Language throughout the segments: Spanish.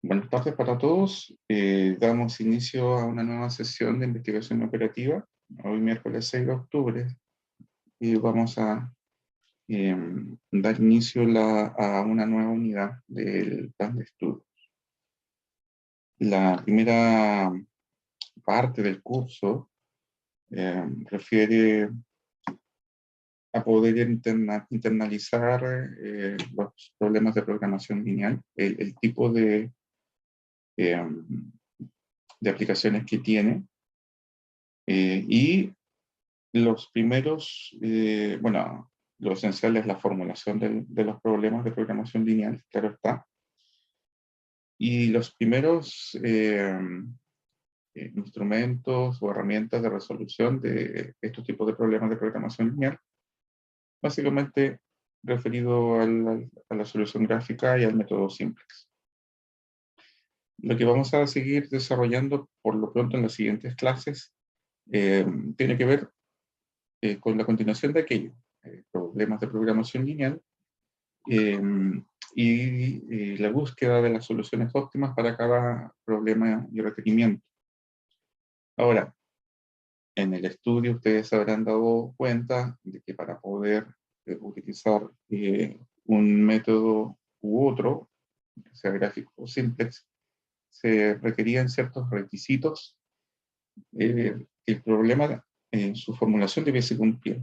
Buenas tardes para todos. Damos inicio a una nueva sesión de investigación operativa, hoy miércoles 6 de octubre, y vamos a dar inicio a una nueva unidad del plan de estudio. La primera parte del curso refiere a poder internalizar los problemas de programación lineal, el tipo de aplicaciones que tiene, y los primeros, bueno, lo esencial es la formulación de los problemas de programación lineal, claro está, y los primeros instrumentos o herramientas de resolución de estos tipos de problemas de programación lineal, básicamente referido a la solución gráfica y al método simplex. Lo que vamos a seguir desarrollando por lo pronto en las siguientes clases tiene que ver con la continuación de aquello, problemas de programación lineal, y la búsqueda de las soluciones óptimas para cada problema y requerimiento. Ahora, en el estudio ustedes se habrán dado cuenta de que para poder utilizar un método u otro, sea gráfico o simplex, se requerían ciertos requisitos que el problema en su formulación debiese cumplir.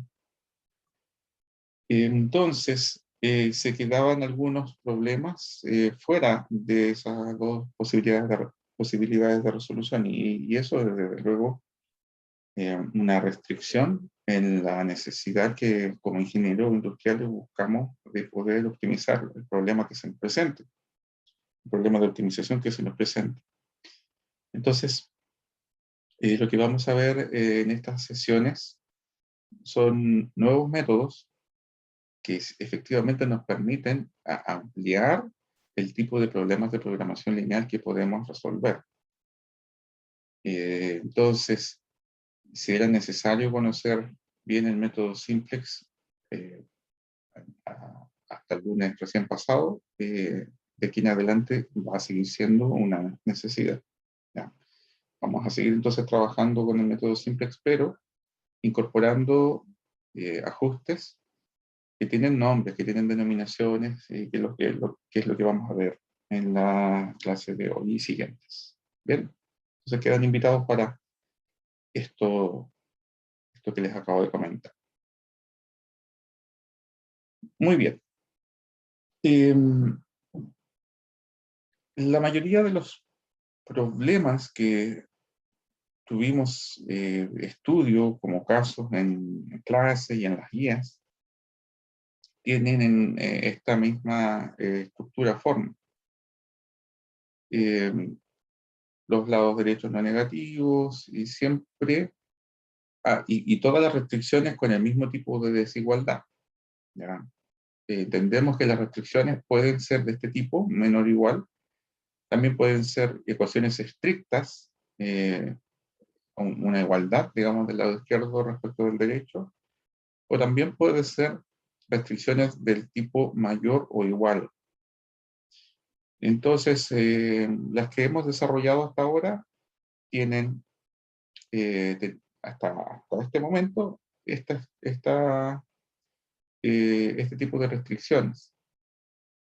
Entonces, se quedaban algunos problemas fuera de esas dos posibilidades de resolución, y eso es desde luego una restricción en la necesidad que como ingenieros industriales buscamos de poder optimizar el problema que se nos presente, el problema de optimización que se nos presente. Entonces, lo que vamos a ver en estas sesiones son nuevos métodos que efectivamente nos permiten ampliar el tipo de problemas de programación lineal que podemos resolver. Entonces, si era necesario conocer bien el método simplex hasta el lunes recién pasado, de aquí en adelante va a seguir siendo una necesidad. ¿Ya? Vamos a seguir entonces trabajando con el método simplex, pero incorporando ajustes que tienen nombres, que tienen denominaciones, y que es lo que vamos a ver en la clase de hoy y siguientes. Bien, entonces quedan invitados para esto que les acabo de comentar. Muy bien. La mayoría de los problemas que tuvimos estudio como casos en clase y en las guías tienen esta misma estructura forma. Los lados derechos no negativos y siempre, y todas las restricciones con el mismo tipo de desigualdad. ¿Ya? Entendemos que las restricciones pueden ser de este tipo, menor o igual, también pueden ser ecuaciones estrictas, una igualdad, digamos, del lado izquierdo respecto del derecho, o también puede ser restricciones del tipo mayor o igual. Entonces, las que hemos desarrollado hasta ahora tienen, hasta este momento, este tipo de restricciones.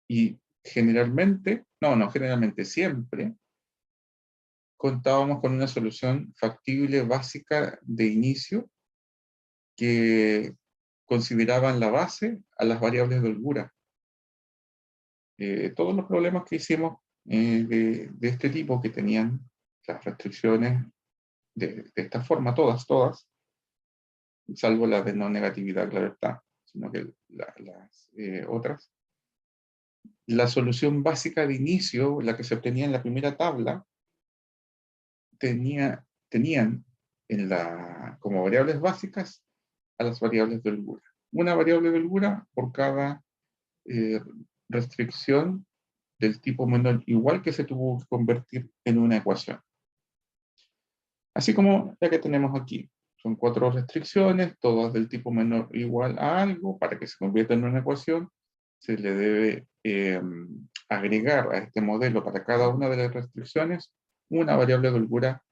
Y generalmente, no generalmente, siempre, contábamos con una solución factible básica de inicio que consideraban la base a las variables de holgura. Todos los problemas que hicimos de este tipo, que tenían las restricciones de esta forma, todas, salvo la de no negatividad, claro está, sino que las otras, la solución básica de inicio, la que se obtenía en la primera tabla, tenían como variables básicas a las variables de holgura. Una variable de holgura por cada restricción del tipo menor igual que se tuvo que convertir en una ecuación. Así como la que tenemos aquí. Son 4 restricciones, todas del tipo menor o igual a algo. Para que se convierta en una ecuación, se le debe agregar a este modelo para cada una de las restricciones una variable de holgura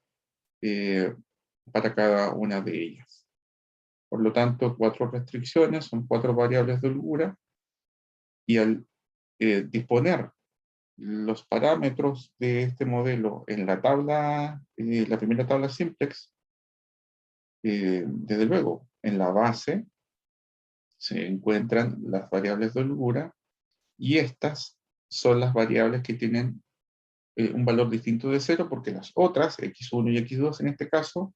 para cada una de ellas. Por lo tanto, 4 restricciones son 4 variables de holgura, y al disponer los parámetros de este modelo en la tabla, la primera tabla simplex, desde luego, en la base se encuentran las variables de holgura, y estas son las variables que tienen un valor distinto de 0, porque las otras, x1 y x2 en este caso,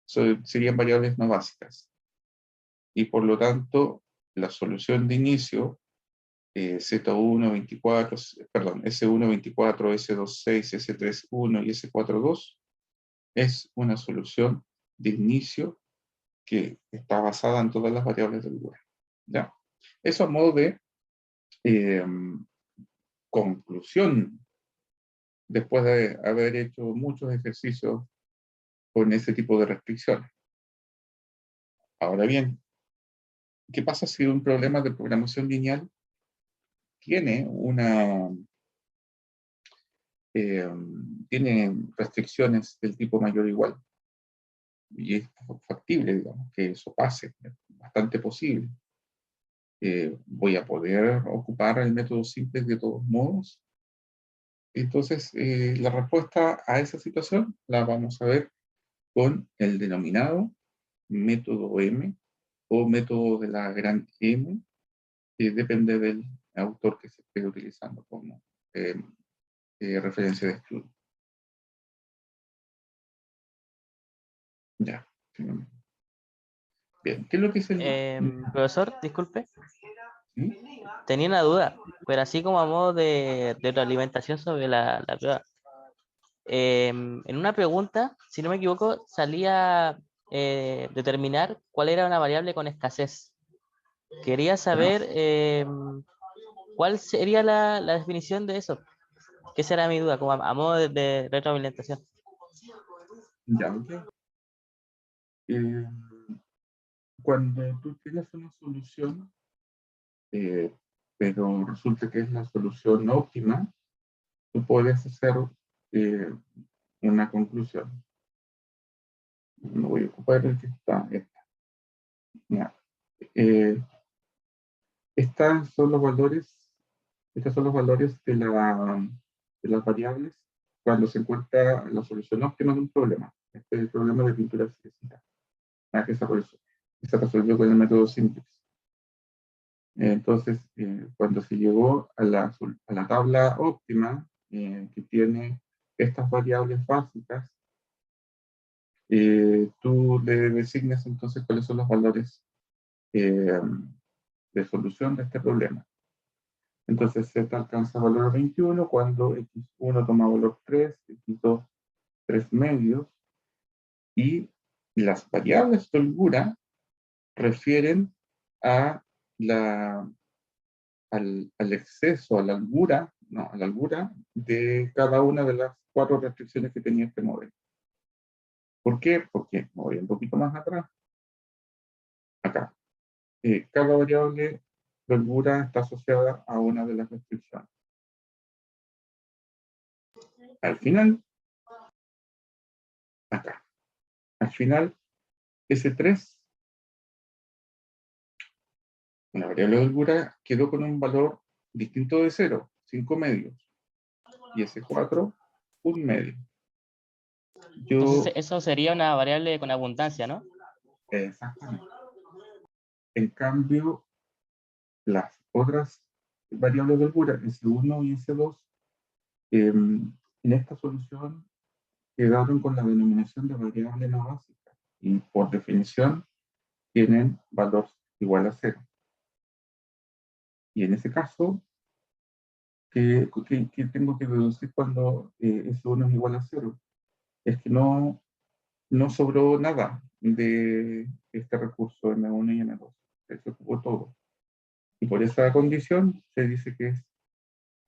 serían variables no básicas. Y por lo tanto, la solución de inicio, Z1, 24, perdón, S1, 24, S2, 6, S3, 1 y S4, 2, es una solución de inicio que está basada en todas las variables del lugar. ¿Ya? Eso a modo de eh, conclusión, después de haber hecho muchos ejercicios con ese tipo de restricciones. Ahora bien, ¿qué pasa si un problema de programación lineal tiene tiene restricciones del tipo mayor o igual? Y es factible, digamos, que eso pase, es bastante posible. ¿Voy a poder ocupar el método simple de todos modos? Entonces, la respuesta a esa situación la vamos a ver con el denominado método M, o método de la gran M, que depende del autor que se esté utilizando como referencia de estudio. Ya. Bien, ¿qué es lo que es el... Profesor, disculpe, ¿Sí? tenía una duda, pero así como a modo de retroalimentación sobre la prueba. En una pregunta, si no me equivoco, salía determinar cuál era una variable con escasez. Quería ¿Ya? saber cuál sería la definición de eso. ¿Qué será mi duda? Como a modo de retroalimentación. Ya, ok. Eh, Cuando tú tienes una solución, eh, pero resulta que es la solución óptima, tú puedes hacer eh, una conclusión. No voy a ocupar el que está. Ya. Eh, son los valores, estos son los valores de las variables cuando se encuentra la solución óptima de un problema. Este es el problema de pintura física, que se resolvió con el método simple. Entonces, cuando se llegó a la tabla óptima, que tiene estas variables básicas, tú le designas entonces cuáles son los valores eh, de solución de este problema. Entonces, Z alcanza valor 21 cuando X1 toma valor 3, X2 3 medios, y las variables de holgura refieren a al exceso, a la holgura, no, a la holgura de cada una de las 4 restricciones que tenía este modelo. ¿Por qué? Porque, me voy un poquito más atrás, acá. Cada variable de holgura está asociada a una de las restricciones. Al final, acá. Al final, S3, una variable de holgura, quedó con un valor distinto de 0, 5 medios. Y S4, un medio. Entonces, Yo, eso sería una variable con abundancia, ¿no? exactamente. En cambio, las otras variables de holgura, S1 y S2, en esta solución quedaron con la denominación de variable no básica, y por definición tienen valor igual a 0. Y en ese caso, ¿qué tengo que deducir cuando S1 es igual a 0? Es que no sobró nada de este recurso M1 y M2. Se ocupó todo. Y por esa condición se dice que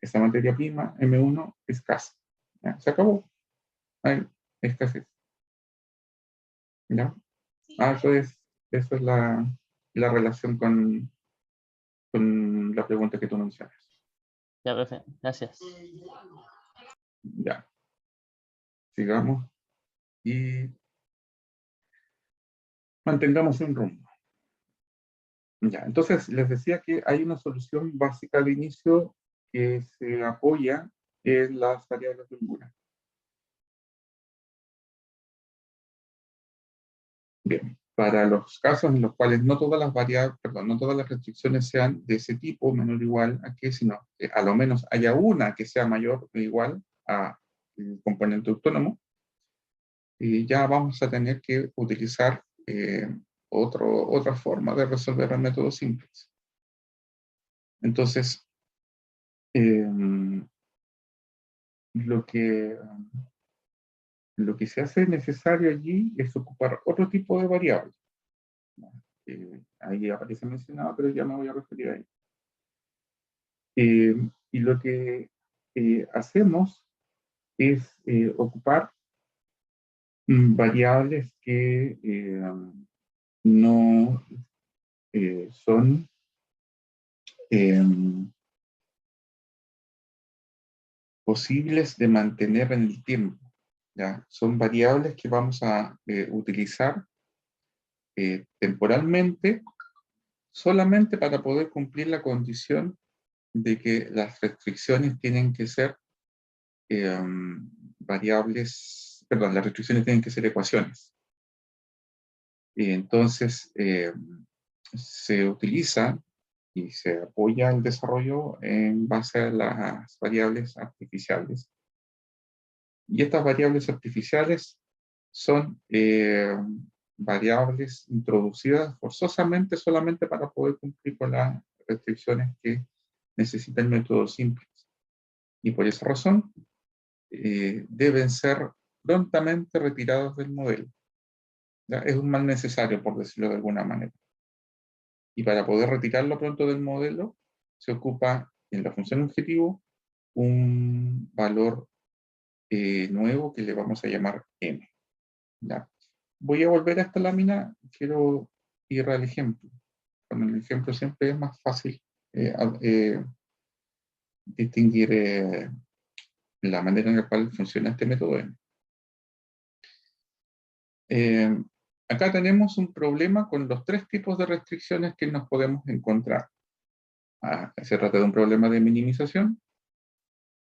esa materia prima, M1, escasa. ¿Ya? Se acabó. Hay escasez. ¿Ya? Eso es la relación con la pregunta que tú mencionas. Ya, profe, gracias. Ya, sigamos y mantengamos un rumbo. Ya, entonces les decía que hay una solución básica de inicio que se apoya en las variables de holgura. Bien, para los casos en los cuales no todas las variables, perdón, no todas las restricciones sean de ese tipo, menor o igual a qué, sino que a lo menos haya una que sea mayor o igual a el componente autónomo, y ya vamos a tener que utilizar otra forma de resolver el método simples. Entonces, lo que, lo que se hace necesario allí es ocupar otro tipo de variable. Ahí aparece mencionado, pero ya me voy a referir a ello. Y lo que hacemos es ocupar variables que no son posibles de mantener en el tiempo. ¿Ya? Son variables que vamos a utilizar temporalmente solamente para poder cumplir la condición de que las restricciones tienen que ser variables, perdón, las restricciones tienen que ser ecuaciones. Y entonces se utiliza y se apoya el desarrollo en base a las variables artificiales. Y estas variables artificiales son variables introducidas forzosamente solamente para poder cumplir con las restricciones que necesita el método simple. Y por esa razón deben ser prontamente retirados del modelo. ¿Ya? Es un mal necesario, por decirlo de alguna manera. Y para poder retirarlo pronto del modelo, se ocupa en la función objetivo un valor nuevo que le vamos a llamar m. ¿Ya? Voy a volver a esta lámina, quiero ir al ejemplo. Con el ejemplo siempre es más fácil distinguir la manera en la cual funciona este método M. Acá tenemos un problema con los tres tipos de restricciones que nos podemos encontrar. Se trata de un problema de minimización.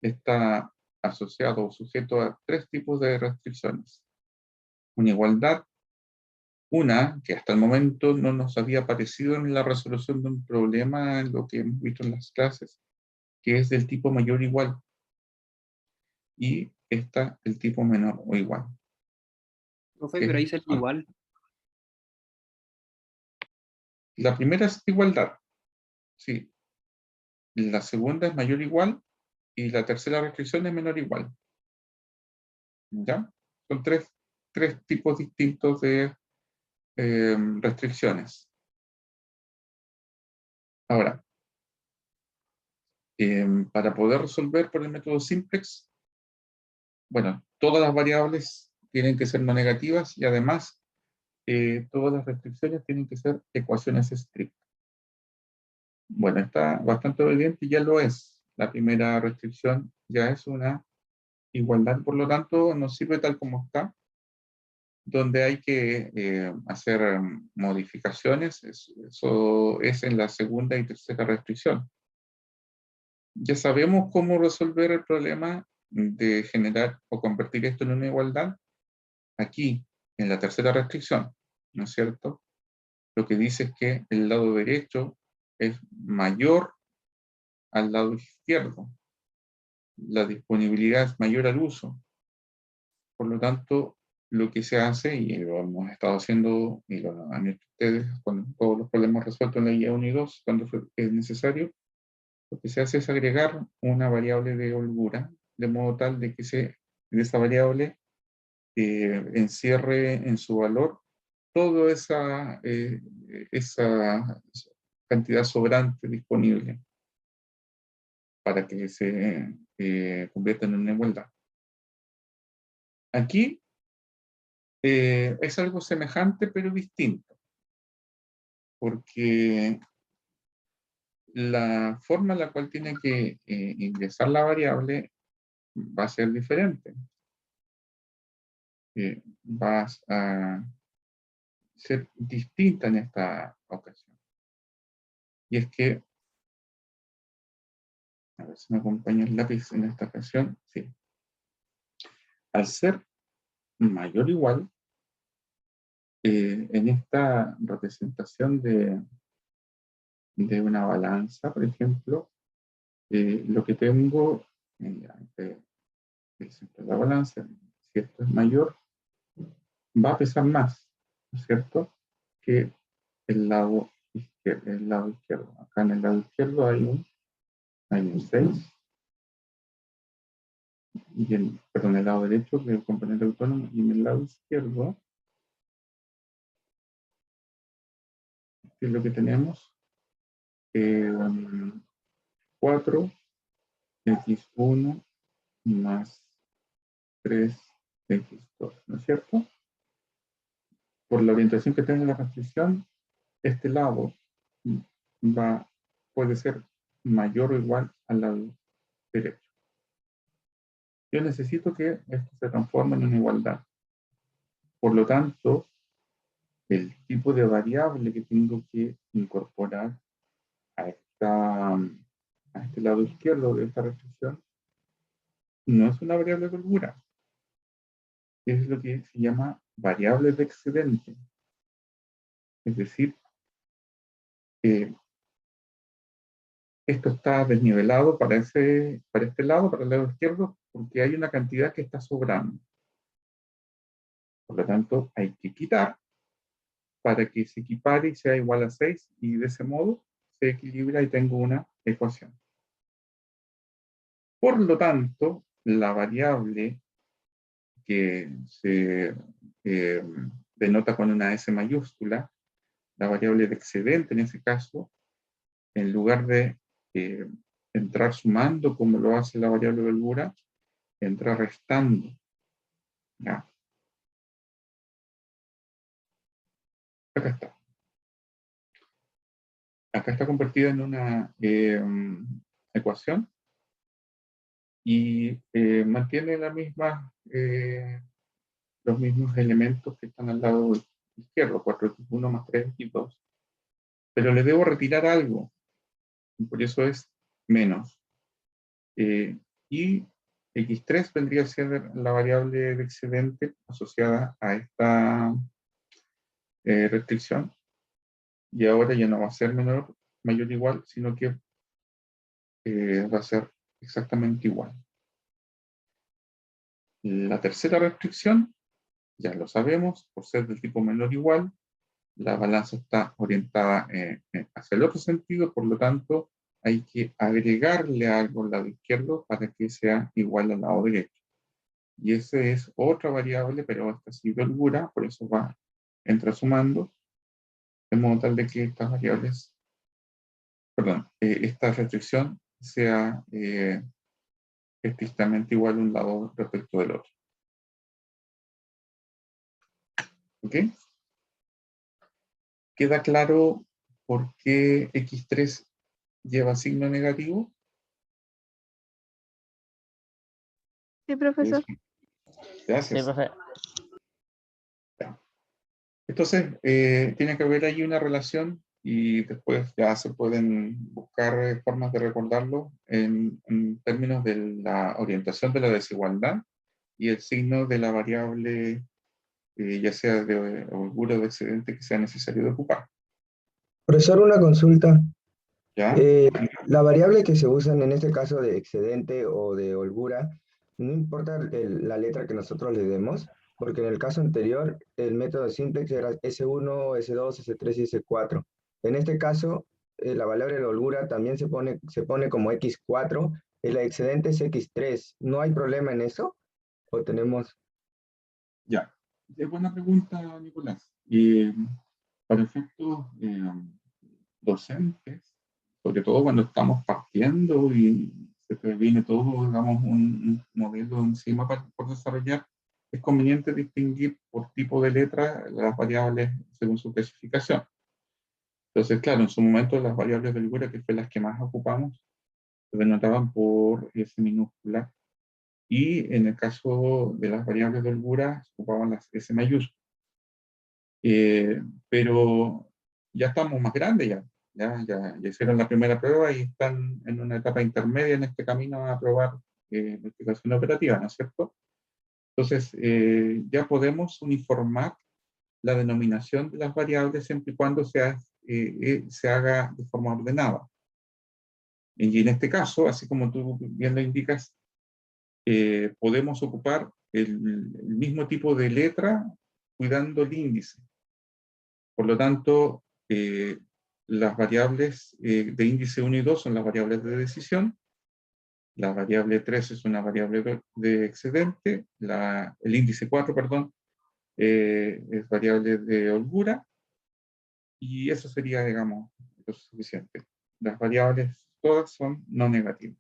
Está asociado o sujeto a tres tipos de restricciones. Una igualdad, una que hasta el momento no nos había aparecido en la resolución de un problema en lo que hemos visto en las clases, que es del tipo mayor o igual. Y esta el tipo menor o igual. Profe, pero ahí sale igual. La primera es igualdad, sí. La segunda es mayor o igual y la tercera restricción es menor o igual. ¿Ya? Son tres tipos distintos de restricciones. Ahora, para poder resolver por el método simplex, bueno, todas las variables tienen que ser no negativas y además todas las restricciones tienen que ser ecuaciones estrictas. Bueno, está bastante evidente y ya lo es. La primera restricción ya es una igualdad, por lo tanto, nos sirve tal como está. Donde hay que hacer modificaciones, eso es en la segunda y tercera restricción. Ya sabemos cómo resolver el problema de generar o convertir esto en una igualdad aquí, en la tercera restricción, ¿no es cierto? Lo que dice es que el lado derecho es mayor al lado izquierdo. La disponibilidad es mayor al uso. Por lo tanto, lo que se hace, y lo hemos estado haciendo, y lo han hecho ustedes con todos los problemas resueltos en la guía 1 y 2, cuando es necesario, lo que se hace es agregar una variable de holgura, de modo tal de que de esa variable encierre en su valor toda esa cantidad sobrante disponible para que se convierta en una igualdad. Aquí es algo semejante pero distinto, porque la forma en la cual tiene que ingresar la variable va a ser diferente. Va a ser distinta en esta ocasión. Y es que, a ver si me acompaña el lápiz en esta ocasión, sí. Al ser mayor o igual, en esta representación de una balanza, por ejemplo, lo que tengo ante el centro de la balanza, si esto es mayor, va a pesar más, ¿no es cierto?, que el lado izquierdo. Acá en el lado izquierdo hay un 6, y perdón, el lado derecho del componente autónomo, y en el lado izquierdo, ¿qué es lo que tenemos? 4 x1 más 3x2, ¿no es cierto? Por la orientación que tenga la restricción, este lado puede ser mayor o igual al lado derecho. Yo necesito que esto se transforme en una igualdad. Por lo tanto, el tipo de variable que tengo que incorporar a este lado izquierdo de esta restricción no es una variable de holgura, es lo que se llama variable de excedente. Es decir, esto está desnivelado para este lado, para el lado izquierdo, porque hay una cantidad que está sobrando. Por lo tanto, hay que quitar para que se equipare y sea igual a 6, y de ese modo se equilibra y tengo una ecuación. Por lo tanto, la variable que se denota con una S mayúscula, la variable de excedente en ese caso, en lugar de entrar sumando como lo hace la variable de holgura, entra restando. ¿Ya? Acá está. Acá está convertida en una ecuación y mantiene los mismos elementos que están al lado izquierdo, 4x1 más 3x2. Pero le debo retirar algo, y por eso es menos. Y x3 vendría a ser la variable de excedente asociada a esta restricción, y ahora ya no va a ser mayor o igual, sino que va a ser exactamente igual. La tercera restricción, ya lo sabemos, por ser del tipo menor o igual, la balanza está orientada hacia el otro sentido, por lo tanto, hay que agregarle algo al lado izquierdo para que sea igual al lado derecho. Y esa es otra variable, pero esta sí de holgura, por eso entra sumando, de modo tal de que estas variables, perdón, esta restricción sea estrictamente igual un lado respecto del otro. ¿Ok? ¿Queda claro por qué x3 lleva signo negativo? Sí, profesor. Gracias. Sí, profe. Entonces, tiene que haber ahí una relación, y después ya se pueden buscar formas de recordarlo en términos de la orientación de la desigualdad y el signo de la variable, ya sea de holgura o de excedente, que sea necesario de ocupar. Profesor, una consulta. ¿Ya? La variable que se usan en este caso de excedente o de holgura, no importa la letra que nosotros le demos, porque en el caso anterior el método simplex era S1, S2, S3 y S4. En este caso, la variable de holgura también se pone como X4, y la excedente es X3. ¿No hay problema en eso? ¿O tenemos...? Ya. Es buena pregunta, Nicolás. Para efectos docentes, sobre todo cuando estamos partiendo y se previene todo, digamos, un modelo encima por desarrollar, es conveniente distinguir por tipo de letra las variables según su clasificación. Entonces, claro, en su momento las variables de holgura, que fue las que más ocupamos, se denotaban por S minúscula, y en el caso de las variables de holgura, se ocupaban las S mayúsculas. Pero ya estamos más grandes ya hicieron la primera prueba y están en una etapa intermedia en este camino a probar la aplicación operativa, ¿no es cierto? Entonces, ya podemos uniformar la denominación de las variables siempre y cuando se haga de forma ordenada. Y en este caso, así como tú bien lo indicas, podemos ocupar el mismo tipo de letra cuidando el índice. Por lo tanto, las variables de índice 1 y 2 son las variables de decisión, la variable 3 es una variable de excedente, el índice 4, perdón, es variable de holgura, y eso sería, digamos, lo suficiente. Las variables todas son no negativas.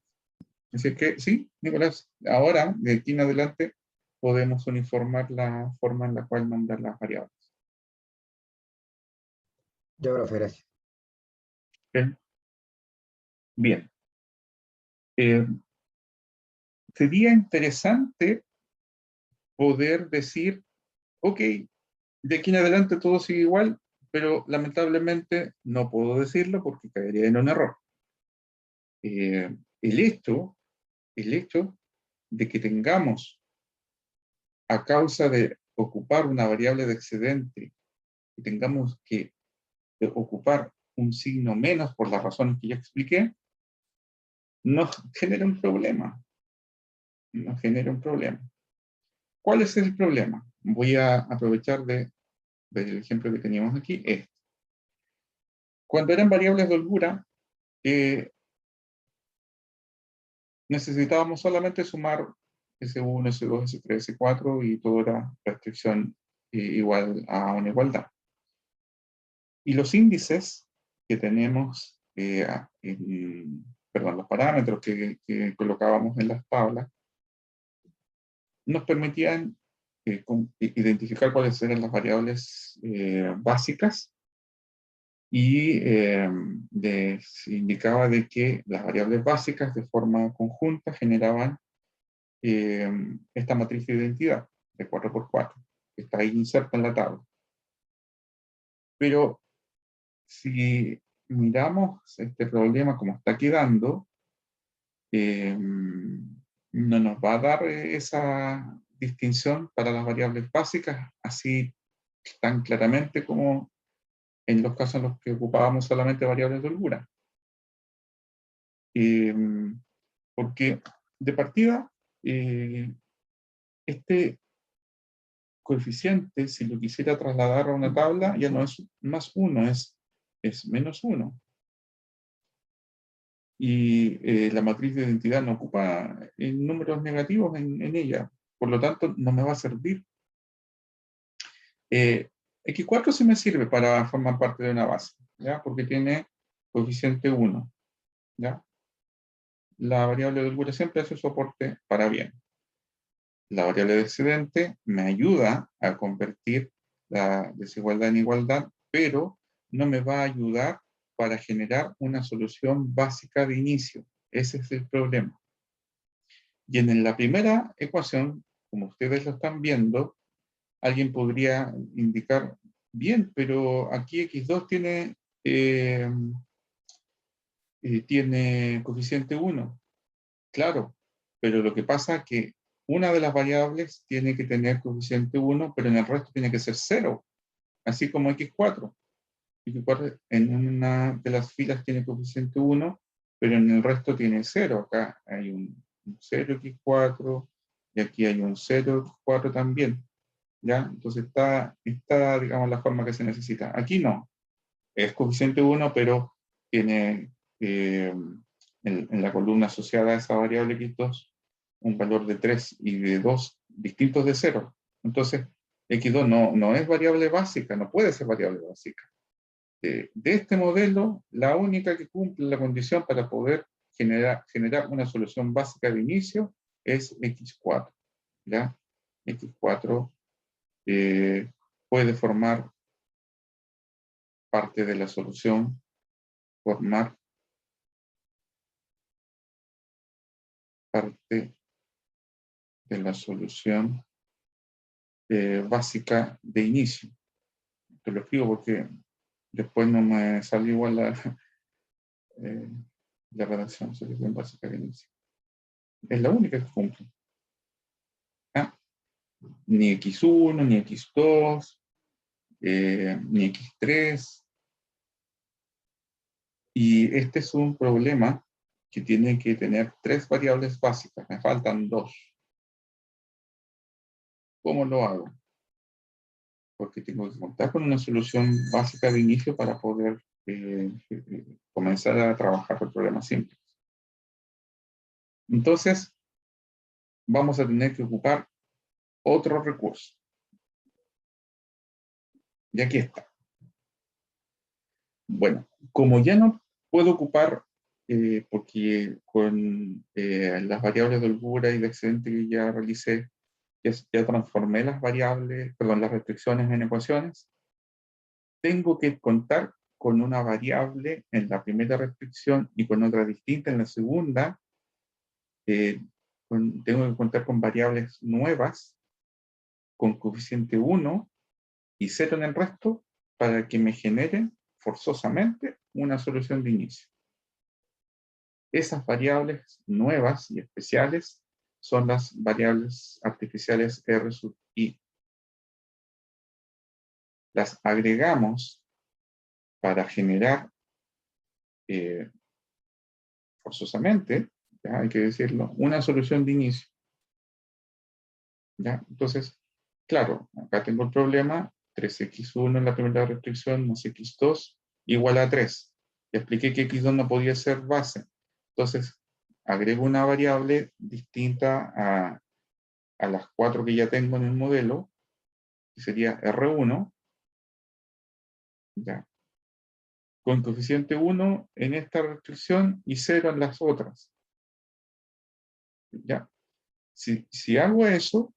Así que sí, Nicolás, ahora, de aquí en adelante, podemos uniformar la forma en la cual mandar las variables. Ya, profe, gracias. ¿Ok? Bien. Sería interesante poder decir, ok, de aquí en adelante todo sigue igual, pero lamentablemente no puedo decirlo porque caería en un error. El hecho de que tengamos, a causa de ocupar una variable de excedente, y tengamos que ocupar un signo menos por las razones que ya expliqué, nos genera un problema. Nos genera un problema. ¿Cuál es el problema? Voy a aprovechar del ejemplo que teníamos aquí. Cuando eran variables de holgura, necesitábamos solamente sumar S1, S2, S3, S4 y todo era restricción igual a una igualdad. Y los índices que tenemos, perdón, los parámetros que colocábamos en las tablas, nos permitían identificar cuáles eran las variables básicas, y se indicaba de que las variables básicas de forma conjunta generaban esta matriz de identidad de 4×4, que está ahí inserta en la tabla. Pero si miramos este problema como está quedando, no nos va a dar esa distinción para las variables básicas así tan claramente como en los casos en los que ocupábamos solamente variables de holgura. Porque de partida, este coeficiente, si lo quisiera trasladar a una tabla, ya no es más 1, es -1. Y la matriz de identidad no ocupa números negativos en ella, por lo tanto no me va a servir. X4 sí me sirve para formar parte de una base, ¿ya? Porque tiene coeficiente 1, ¿ya? La variable de holgura siempre hace soporte para bien. La variable de excedente me ayuda a convertir la desigualdad en igualdad, pero no me va a ayudar para generar una solución básica de inicio. Ese es el problema. Y en la primera ecuación, como ustedes lo están viendo, alguien podría indicar, bien, pero aquí X2 tiene coeficiente 1. Claro, pero lo que pasa es que una de las variables tiene que tener coeficiente 1, pero en el resto tiene que ser 0, así como X4. X4 en una de las filas tiene coeficiente 1, pero en el resto tiene 0. Acá hay un 0 X4, y aquí hay un 0 X4 también. ¿Ya? Entonces está, digamos, la forma que se necesita. Aquí no. Es coeficiente 1, pero tiene en la columna asociada a esa variable X2 un valor de 3 y de 2 distintos de 0. Entonces, X2 no es variable básica, no puede ser variable básica. De este modelo, la única que cumple la condición para poder generar una solución básica de inicio es X4. ¿Ya? X4 puede formar parte de la solución, formar parte de la solución básica de inicio. Te lo escribo porque después no me sale igual la redacción, solución básica de inicio. Es la única que cumple. ¿Ah? Ni X1, ni X2, ni X3. Y este es un problema que tiene que tener 3 variables básicas. Me faltan 2. ¿Cómo lo hago? Porque tengo que contar con una solución básica de inicio para poder comenzar a trabajar con problemas simples. Entonces, vamos a tener que ocupar otro recurso. Y aquí está. Bueno, como ya no puedo ocupar, porque con las variables de holgura y de excedente que ya realicé, ya transformé las variables, perdón, las restricciones en ecuaciones, tengo que contar con una variable en la primera restricción y con otra distinta en la segunda. Tengo que contar con variables nuevas, con coeficiente 1 y 0 en el resto, para que me generen forzosamente una solución de inicio. Esas variables nuevas y especiales son las variables artificiales R sub I. Las agregamos para generar forzosamente, ya hay que decirlo, una solución de inicio. ¿Ya? Entonces, claro, acá tengo el problema, 3x1 en la primera restricción más x2 igual a 3. Ya expliqué que x2 no podía ser base. Entonces, agrego una variable distinta a las 4 que ya tengo en el modelo, que sería R1, ya, con coeficiente 1 en esta restricción y 0 en las otras. ¿Ya? Si hago eso,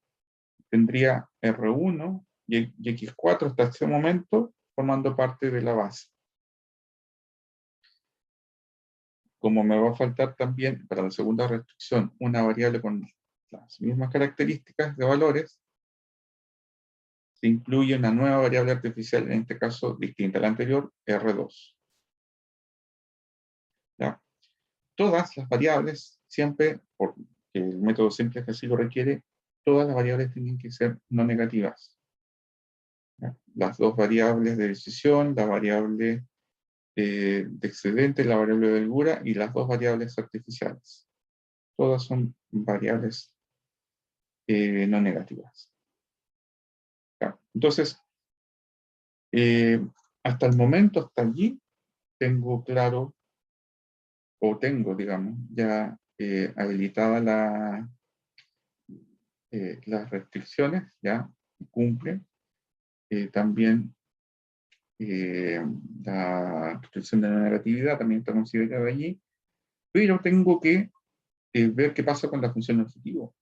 tendría R1 y X4 hasta este momento formando parte de la base. Como me va a faltar también para la segunda restricción una variable con las mismas características de valores, se incluye una nueva variable artificial, en este caso distinta a la anterior, R2. ¿Ya? Todas las variables, siempre, porque el método simple así lo requiere, todas las variables tienen que ser no negativas. ¿Ya? Las dos variables de decisión, la variable de excedente, la variable de holgura y las dos variables artificiales. Todas son variables no negativas. ¿Ya? Entonces, hasta el momento, hasta allí, tengo claro, o tengo, digamos, ya habilitada las restricciones, ya cumplen. También la restricción de la negatividad también está considerada allí, pero tengo que ver qué pasa con la función objetivo.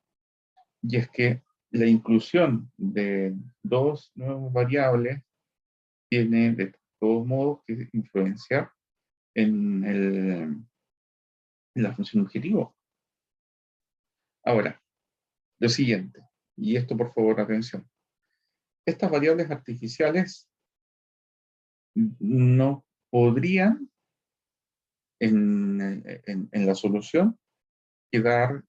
Y es que la inclusión de dos nuevas variables tiene de todos modos que influenciar en la función objetivo. Ahora, lo siguiente, y esto por favor atención. Estas variables artificiales no podrían en la solución quedar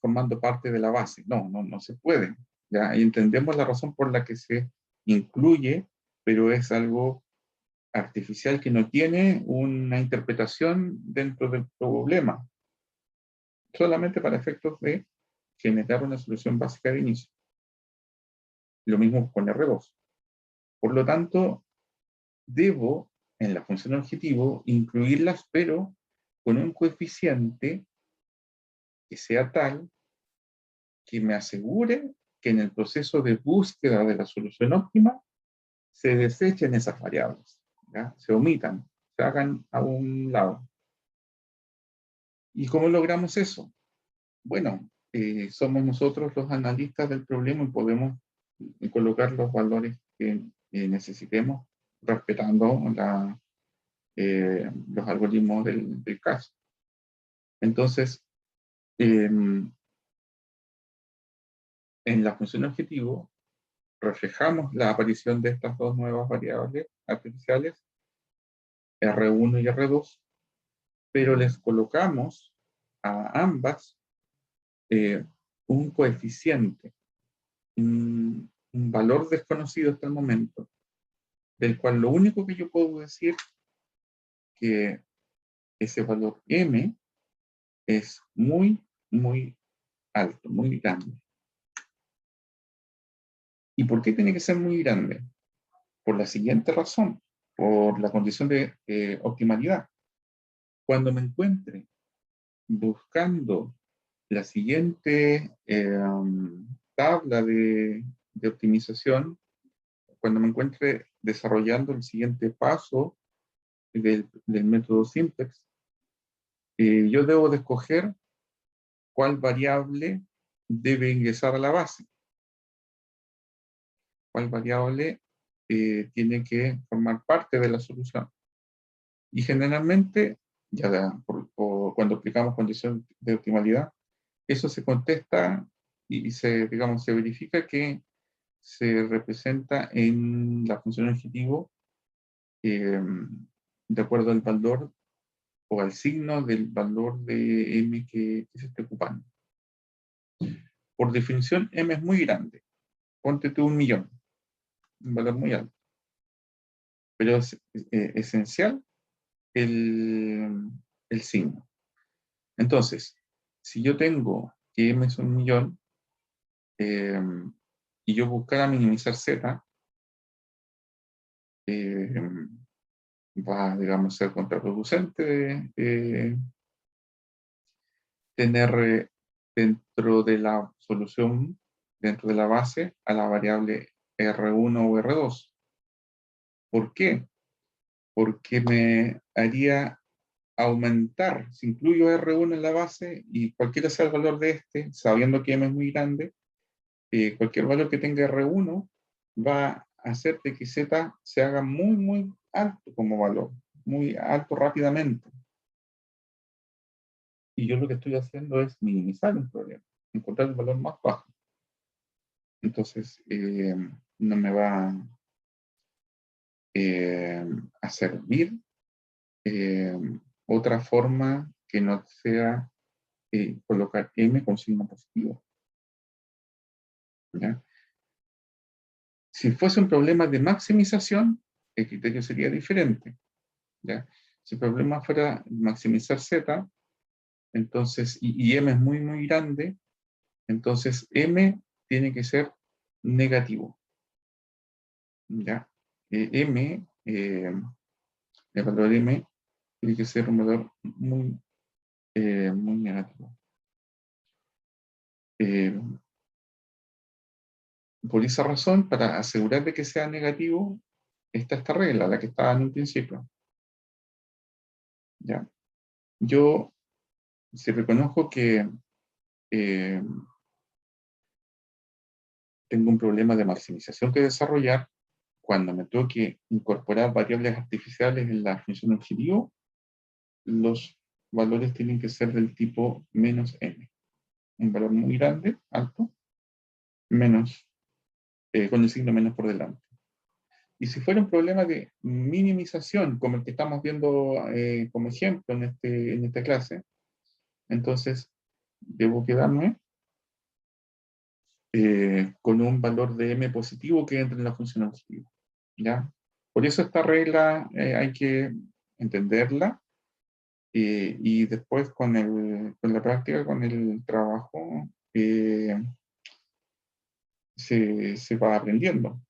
formando parte de la base. No se puede. ¿Ya? Y entendemos la razón por la que se incluye, pero es algo artificial que no tiene una interpretación dentro del problema, solamente para efectos de generar una solución básica de inicio. Lo mismo con R2. Por lo tanto, debo, en la función objetivo, incluirlas, pero con un coeficiente que sea tal que me asegure que en el proceso de búsqueda de la solución óptima se desechen esas variables, ¿ya? Se omitan, se hagan a un lado. ¿Y cómo logramos eso? Bueno, somos nosotros los analistas del problema y podemos colocar los valores que necesitemos respetando los algoritmos del caso. Entonces, en la función objetivo, reflejamos la aparición de estas dos nuevas variables artificiales, R1 y R2, pero les colocamos a ambas un coeficiente, un valor desconocido hasta el momento, del cual lo único que yo puedo decir que ese valor m es muy, muy alto, muy grande. ¿Y por qué tiene que ser muy grande? Por la siguiente razón, por la condición de optimalidad. Cuando me encuentre buscando la siguiente tabla de optimización, cuando me encuentre desarrollando el siguiente paso del método simplex, yo debo de escoger cuál variable debe ingresar a la base. Cuál variable tiene que formar parte de la solución. Y generalmente, cuando aplicamos condiciones de optimalidad, eso se contesta y digamos, se verifica que se representa en la función objetivo de acuerdo al valor o al signo del valor de m que se esté ocupando. Por definición, m es muy grande. Ponte tú 1.000.000, un valor muy alto. Pero es esencial el signo. Entonces, si yo tengo que m es 1.000.000 y yo buscara minimizar z, va, digamos, a ser contraproducente tener dentro de la solución, dentro de la base, a la variable R1 o R2. ¿Por qué? Porque me haría aumentar, si incluyo R1 en la base y cualquiera sea el valor de este, sabiendo que m es muy grande, cualquier valor que tenga R1 va a hacer de que Z se haga muy, muy alto como valor, muy alto rápidamente. Y yo lo que estoy haciendo es minimizar un problema, encontrar el valor más bajo. Entonces, no me va a servir otra forma que no sea colocar m con signo positivo. ¿Ya? Si fuese un problema de maximización, el criterio sería diferente. ¿Ya? Si el problema fuera maximizar z, entonces, y m es muy, muy grande, entonces m tiene que ser negativo. ¿Ya? M, el valor m, tiene que ser un valor muy, muy negativo. Por esa razón, para asegurar de que sea negativo, está esta regla, la que estaba en un principio. ¿Ya? Yo, si reconozco que tengo un problema de maximización que desarrollar, cuando me toque incorporar variables artificiales en la función objetivo, los valores tienen que ser del tipo menos m. Un valor muy grande, alto, menos, con el signo menos por delante. Y si fuera un problema de minimización, como el que estamos viendo como ejemplo en esta clase, entonces debo quedarme con un valor de m positivo que entre en la función objetiva. ¿Ya? Por eso esta regla hay que entenderla y después con la práctica, con el trabajo, se va aprendiendo.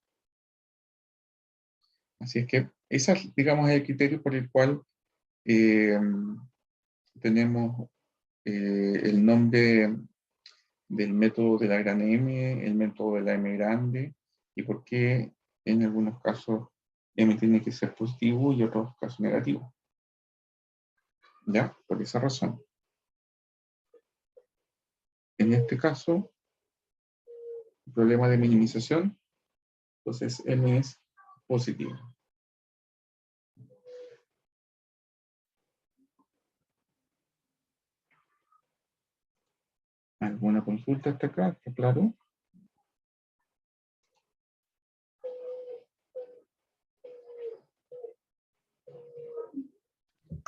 Así es que ese, digamos, es el criterio por el cual tenemos el nombre del método de la gran M, el método de la M grande, y por qué en algunos casos M tiene que ser positivo y en otros casos negativo. ¿Ya? Por esa razón. En este caso, problema de minimización, entonces M es positivo. ¿Alguna consulta hasta acá? ¿Está claro?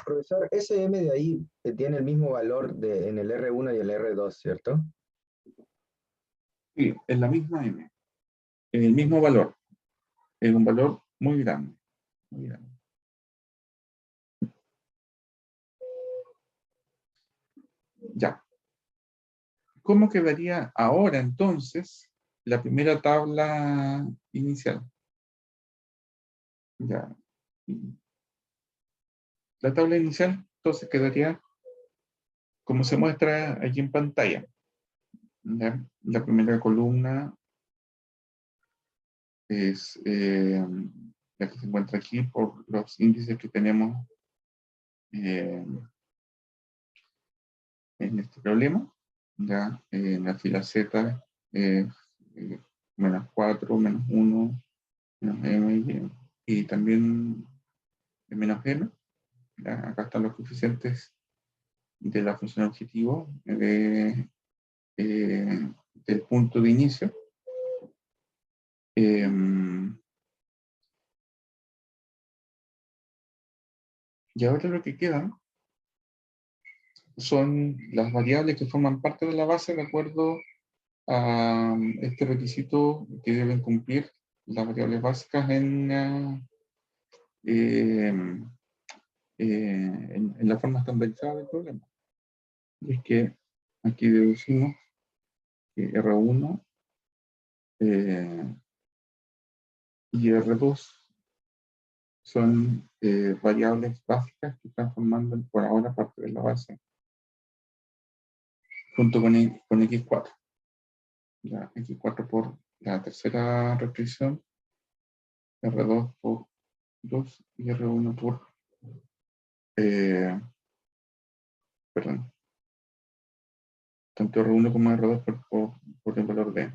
Profesor, SM de ahí tiene el mismo valor en el R1 y el R2, ¿cierto? Sí, es la misma M. El mismo valor. Es un valor muy grande. Muy grande. Ya. ¿Cómo quedaría ahora entonces la primera tabla inicial? Ya. La tabla inicial entonces quedaría como se muestra aquí en pantalla. ¿Ya? La primera columna es la que se encuentra aquí por los índices que tenemos eh, en este problema. Ya en la fila Z es menos 4, menos 1, menos m y también menos m. ¿Ya? Acá están los coeficientes de la función objetivo del punto de inicio. Y ahora lo que queda son las variables que forman parte de la base de acuerdo a este requisito que deben cumplir las variables básicas en la forma estandarizada del problema. Y es que aquí deducimos que R1 y R2 son variables básicas que están formando por ahora parte de la base, junto con X4. Ya, X4 por la tercera restricción, R2 por 2 y R1 por, perdón, tanto R1 como R2 por el valor de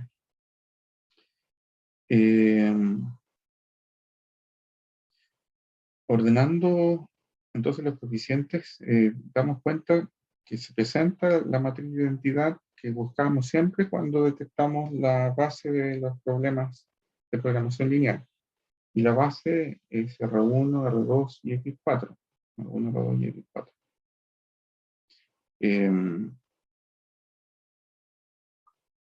n. Ordenando entonces los coeficientes, damos cuenta que se presenta la matriz de identidad que buscamos siempre cuando detectamos la base de los problemas de programación lineal. Y la base es R1, R2 y X4. R1, R2 y X4.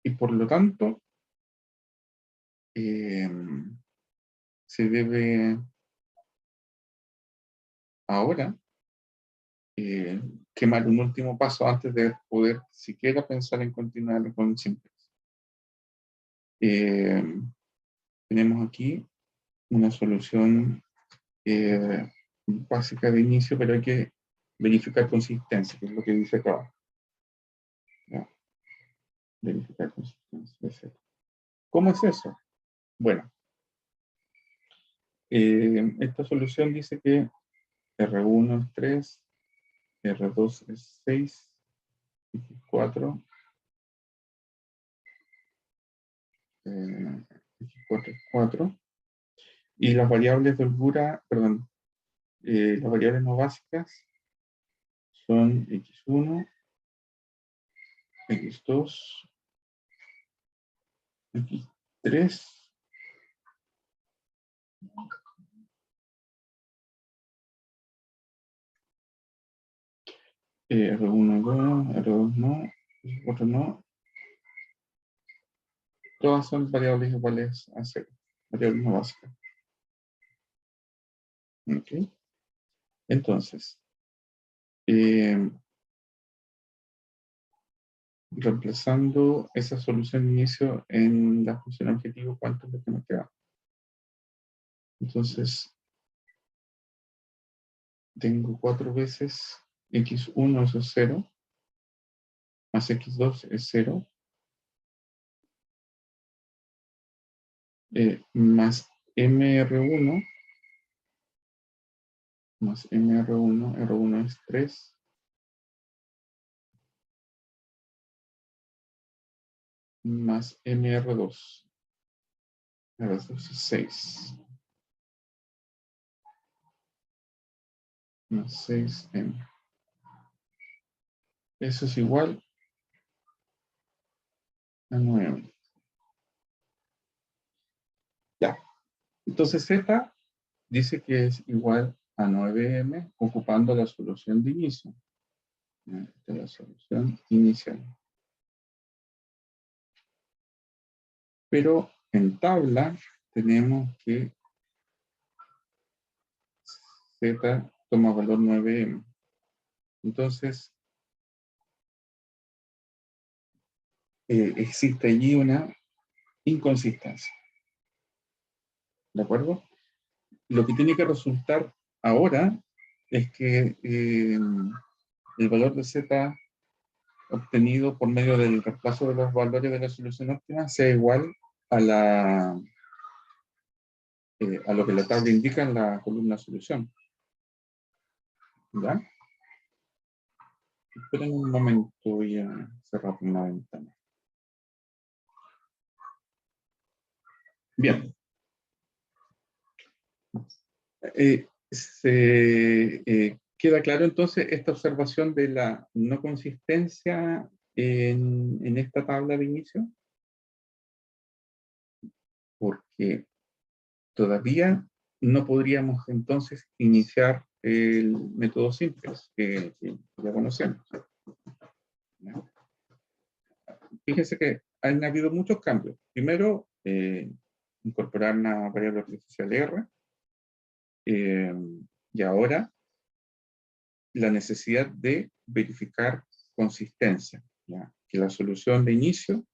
Y por lo tanto, se debe ahora quemar un último paso antes de poder siquiera pensar en continuar con simplex. Tenemos aquí una solución básica de inicio, pero hay que verificar consistencia, que es lo que dice acá. ¿Ya? Verificar consistencia. ¿Cómo es eso? Bueno, esta solución dice que R1 es 3, R2 es 6, X4, X4 es 4, y las variables de holgura, perdón, las variables no básicas son X1, X2, X3, R1 no, R2 no, R4 no. Todas son variables iguales a 0, variables no básicas. ¿Ok? Entonces, reemplazando esa solución de inicio en la función objetivo, ¿cuánto es lo que me queda? Entonces, tengo 4 veces x1, eso es 0, más x2 es 0, más mr1, más mr1, r1 es 3, más mr2, r2 es 6, más 6m. Eso es igual a 9m. Ya. Entonces Z dice que es igual a 9m ocupando la solución de inicio. Esta es la solución inicial. Pero en tabla tenemos que Z toma valor 9m. Entonces, existe allí una inconsistencia. ¿De acuerdo? Lo que tiene que resultar ahora es que el valor de Z obtenido por medio del reemplazo de los valores de la solución óptima sea igual a a lo que la tabla indica en la columna solución. ¿Ya? Esperen un momento, voy a cerrar una ventana. Bien. Queda claro entonces esta observación de la no consistencia en esta tabla de inicio, porque todavía no podríamos entonces iniciar el método simple que ya conocemos. Fíjense que han habido muchos cambios. Primero, incorporar una variable artificial R, y ahora la necesidad de verificar consistencia, ¿ya? Que la solución de inicio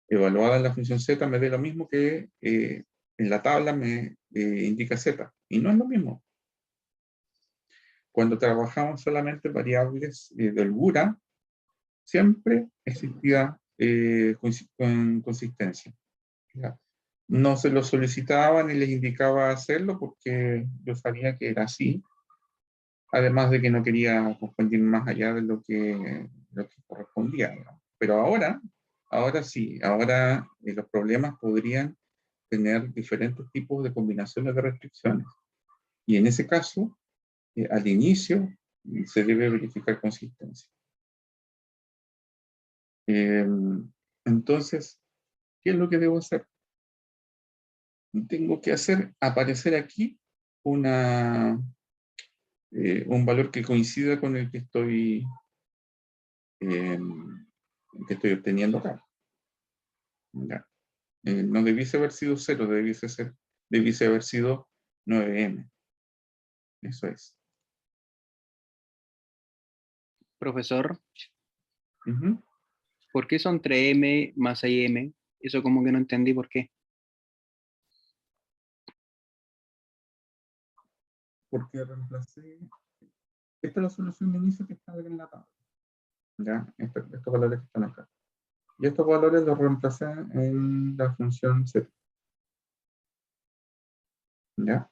evaluada en la función z me dé lo mismo que en la tabla me indica z, y no es lo mismo. Cuando trabajamos solamente variables de holgura, siempre existía consistencia, ¿ya? No se lo solicitaban y les indicaba hacerlo porque yo sabía que era así, además de que no quería confundir más allá de lo que correspondía, ¿no? Pero ahora sí, ahora los problemas podrían tener diferentes tipos de combinaciones de restricciones. Y en ese caso, al inicio, se debe verificar consistencia. Entonces, ¿qué es lo que debo hacer? Tengo que hacer aparecer aquí un valor que coincida con el que estoy obteniendo acá. ¿Ya? No debiese haber sido 0, debiese haber sido 9m. Eso es. Profesor, Uh-huh. ¿por qué son 3M más 6M? Eso como que no entendí por qué. Porque reemplacé. Esta es la solución de inicio que está en la tabla. ¿Ya? Estos valores que están acá. Y estos valores los reemplacé en la función z. ¿Ya?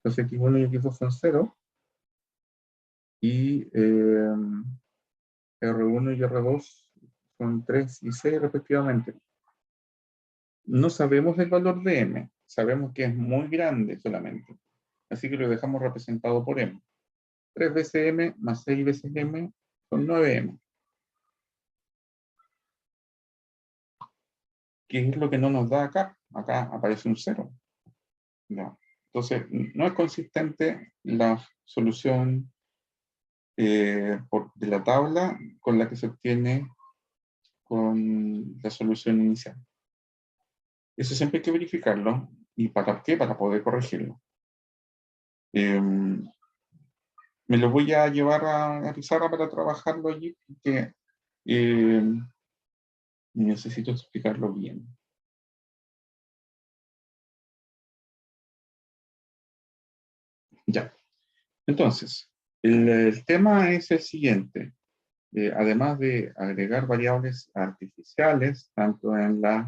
Entonces x1 y x2 son 0. Y R1 y R2 son 3 y 6 respectivamente. No sabemos el valor de m. Sabemos que es muy grande solamente. Así que lo dejamos representado por m. 3 veces m más 6 veces m son 9m. ¿Qué es lo que no nos da acá? Acá aparece un 0. ¿Ya? Entonces, no es consistente la solución de la tabla con la que se obtiene con la solución inicial. Eso siempre hay que verificarlo. ¿Y para qué? Para poder corregirlo. Me lo voy a llevar a Pizarra para trabajarlo allí, porque necesito explicarlo bien. Ya. Entonces, el tema es el siguiente. Además de agregar variables artificiales, tanto en las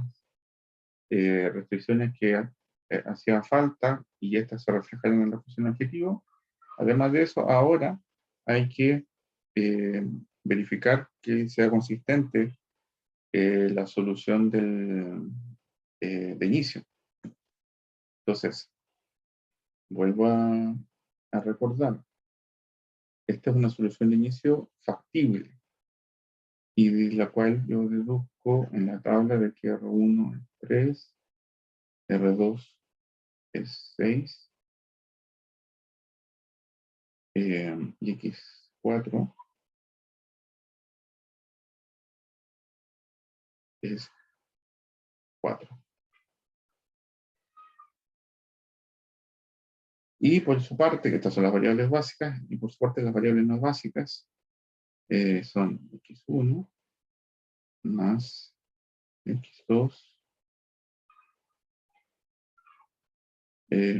restricciones que hacía falta, y estas se reflejaron en la función objetivo, además de eso, ahora hay que verificar que sea consistente la solución de inicio. Entonces, vuelvo a recordar. Esta es una solución de inicio factible. y de la cual yo deduzco en la tabla de que R1 es 3, R2 es 6, y X4 es 4. Y por su parte, que estas son las variables básicas, y por su parte las variables no básicas son X1 más X2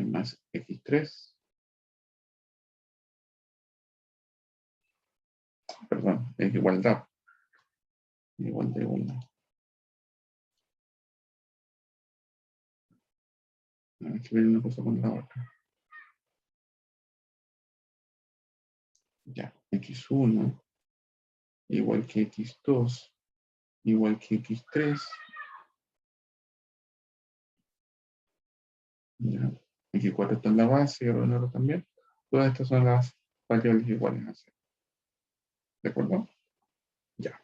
más X3, perdón, es igualdad. Igualdad. Aquí viene una cosa con la otra. Ya, X1 igual que X2 igual que X3. Ya, X4 está en la base y R1 también. Todas estas son las variables iguales a 0. ¿De acuerdo? Ya.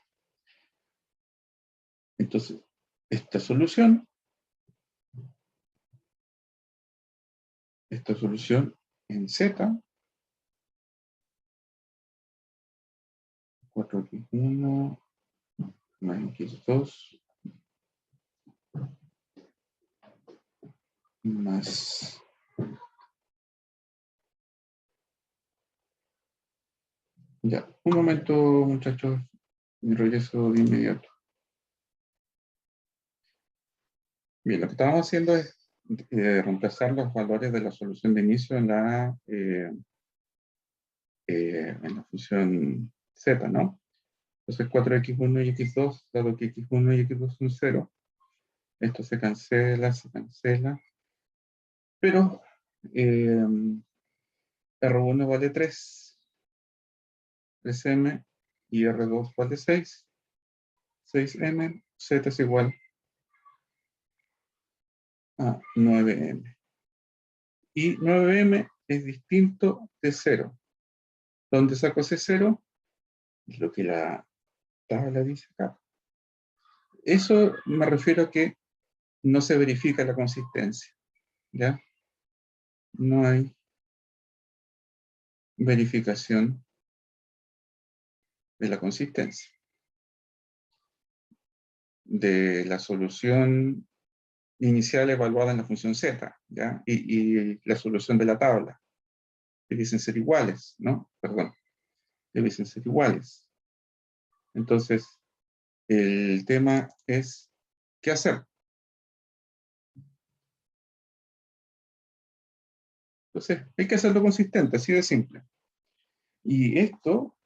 Entonces, esta solución en Z, 4X1 más X2 más ya, un momento muchachos, regreso de inmediato. Bien, lo que estamos haciendo es reemplazar los valores de la solución de inicio en la función z, ¿no? Entonces 4x1 y x2, dado que x1 y x2 son 0, esto se cancela, pero R1 vale 3m, y R2 vale 6m, z es igual a 9m. Y 9m es distinto de 0. ¿Dónde saco ese 0? Es lo que la tabla dice acá. Eso me refiero a que no se verifica la consistencia, ¿ya? No hay verificación de la consistencia de la solución inicial evaluada en la función z, ¿ya? Y la solución de la tabla. Debiesen ser iguales, ¿no? Perdón. Debiesen ser iguales. Entonces, el tema es, ¿qué hacer? Entonces, hay que hacerlo consistente, así de simple. Y esto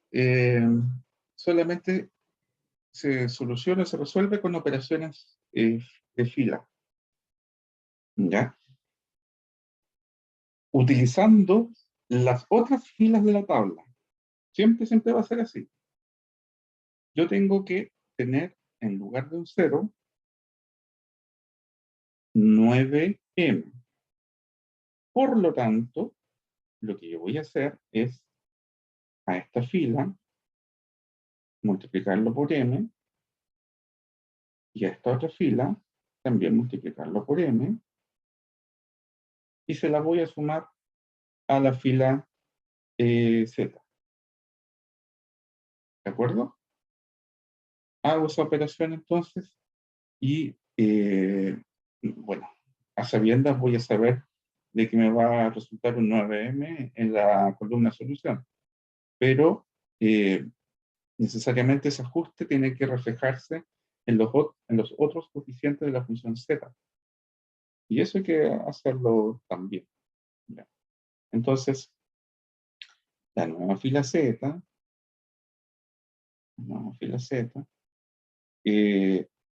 solamente se soluciona, se resuelve con operaciones de fila. ¿Ya? Utilizando las otras filas de la tabla. Siempre va a ser así. Yo tengo que tener, en lugar de un 0, 9m. Por lo tanto, lo que yo voy a hacer es a esta fila multiplicarlo por m, y a esta otra fila también multiplicarlo por m, y se la voy a sumar a la fila z. ¿De acuerdo? Hago esa operación entonces y, bueno, a sabiendas voy a saber de que me va a resultar un 9m en la columna solución. Pero necesariamente ese ajuste tiene que reflejarse en los otros coeficientes de la función z. Y eso hay que hacerlo también. ¿Ya? Entonces, la nueva fila z,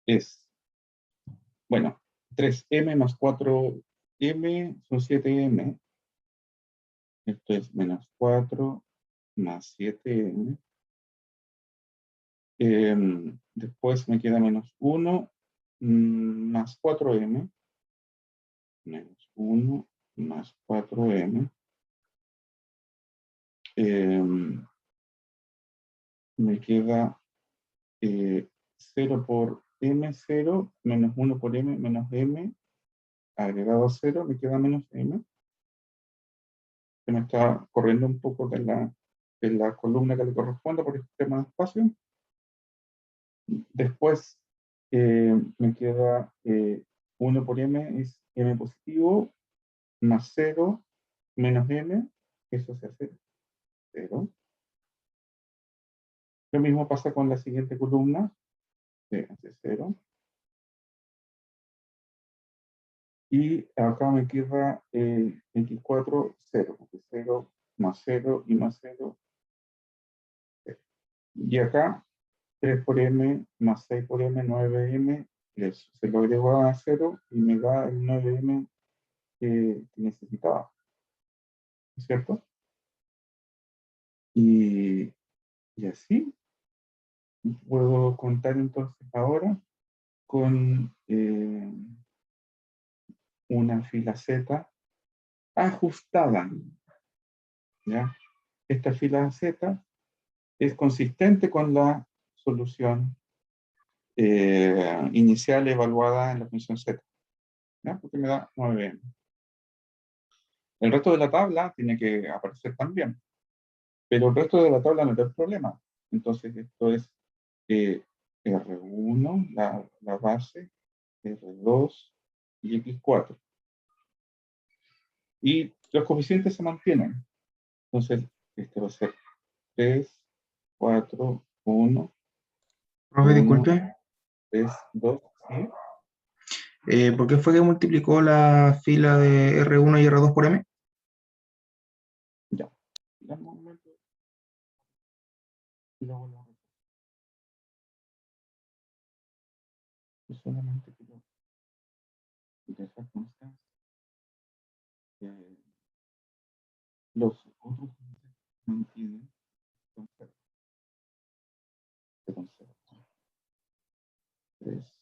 es, bueno, 3m más 4m son 7m. Esto es menos 4 más 7m. Después me queda menos 1 más 4m. Menos 1 más 4m. Me queda 0 por M0 menos 1 por M menos M agregado a 0, me queda menos M. Se me está corriendo un poco de la columna que le corresponde por el sistema de espacio. Después me queda 1 por M es M positivo, más 0 menos M, eso se hace 0. Lo mismo pasa con la siguiente columna, se hace 0. Y acá me queda X4, 0, porque 0 más 0 y más 0. 0. Y acá 3 por M más 6 por M, 9M, se lo agrego a 0 y me da el 9M que necesitaba, ¿cierto? Y así puedo contar entonces ahora con una fila Z ajustada, ¿ya? Esta fila Z es consistente con la solución inicial evaluada en la función Z, ¿ya? Porque me da 9M. El resto de la tabla tiene que aparecer también, pero el resto de la tabla no tiene problema. Entonces esto es R1, la base, R2 y X4. Y los coeficientes se mantienen. Entonces, este va a ser 3, 4, 1, Profe, 1, disculpe. 3, 2, ¿sí? ¿Por qué fue que multiplicó la fila de R1 y R2 por M? Ya. Dame un momento. Y luego lo hago. Yo solamente quiero dejar constancia que los otros se mantienen, se conservan. 3,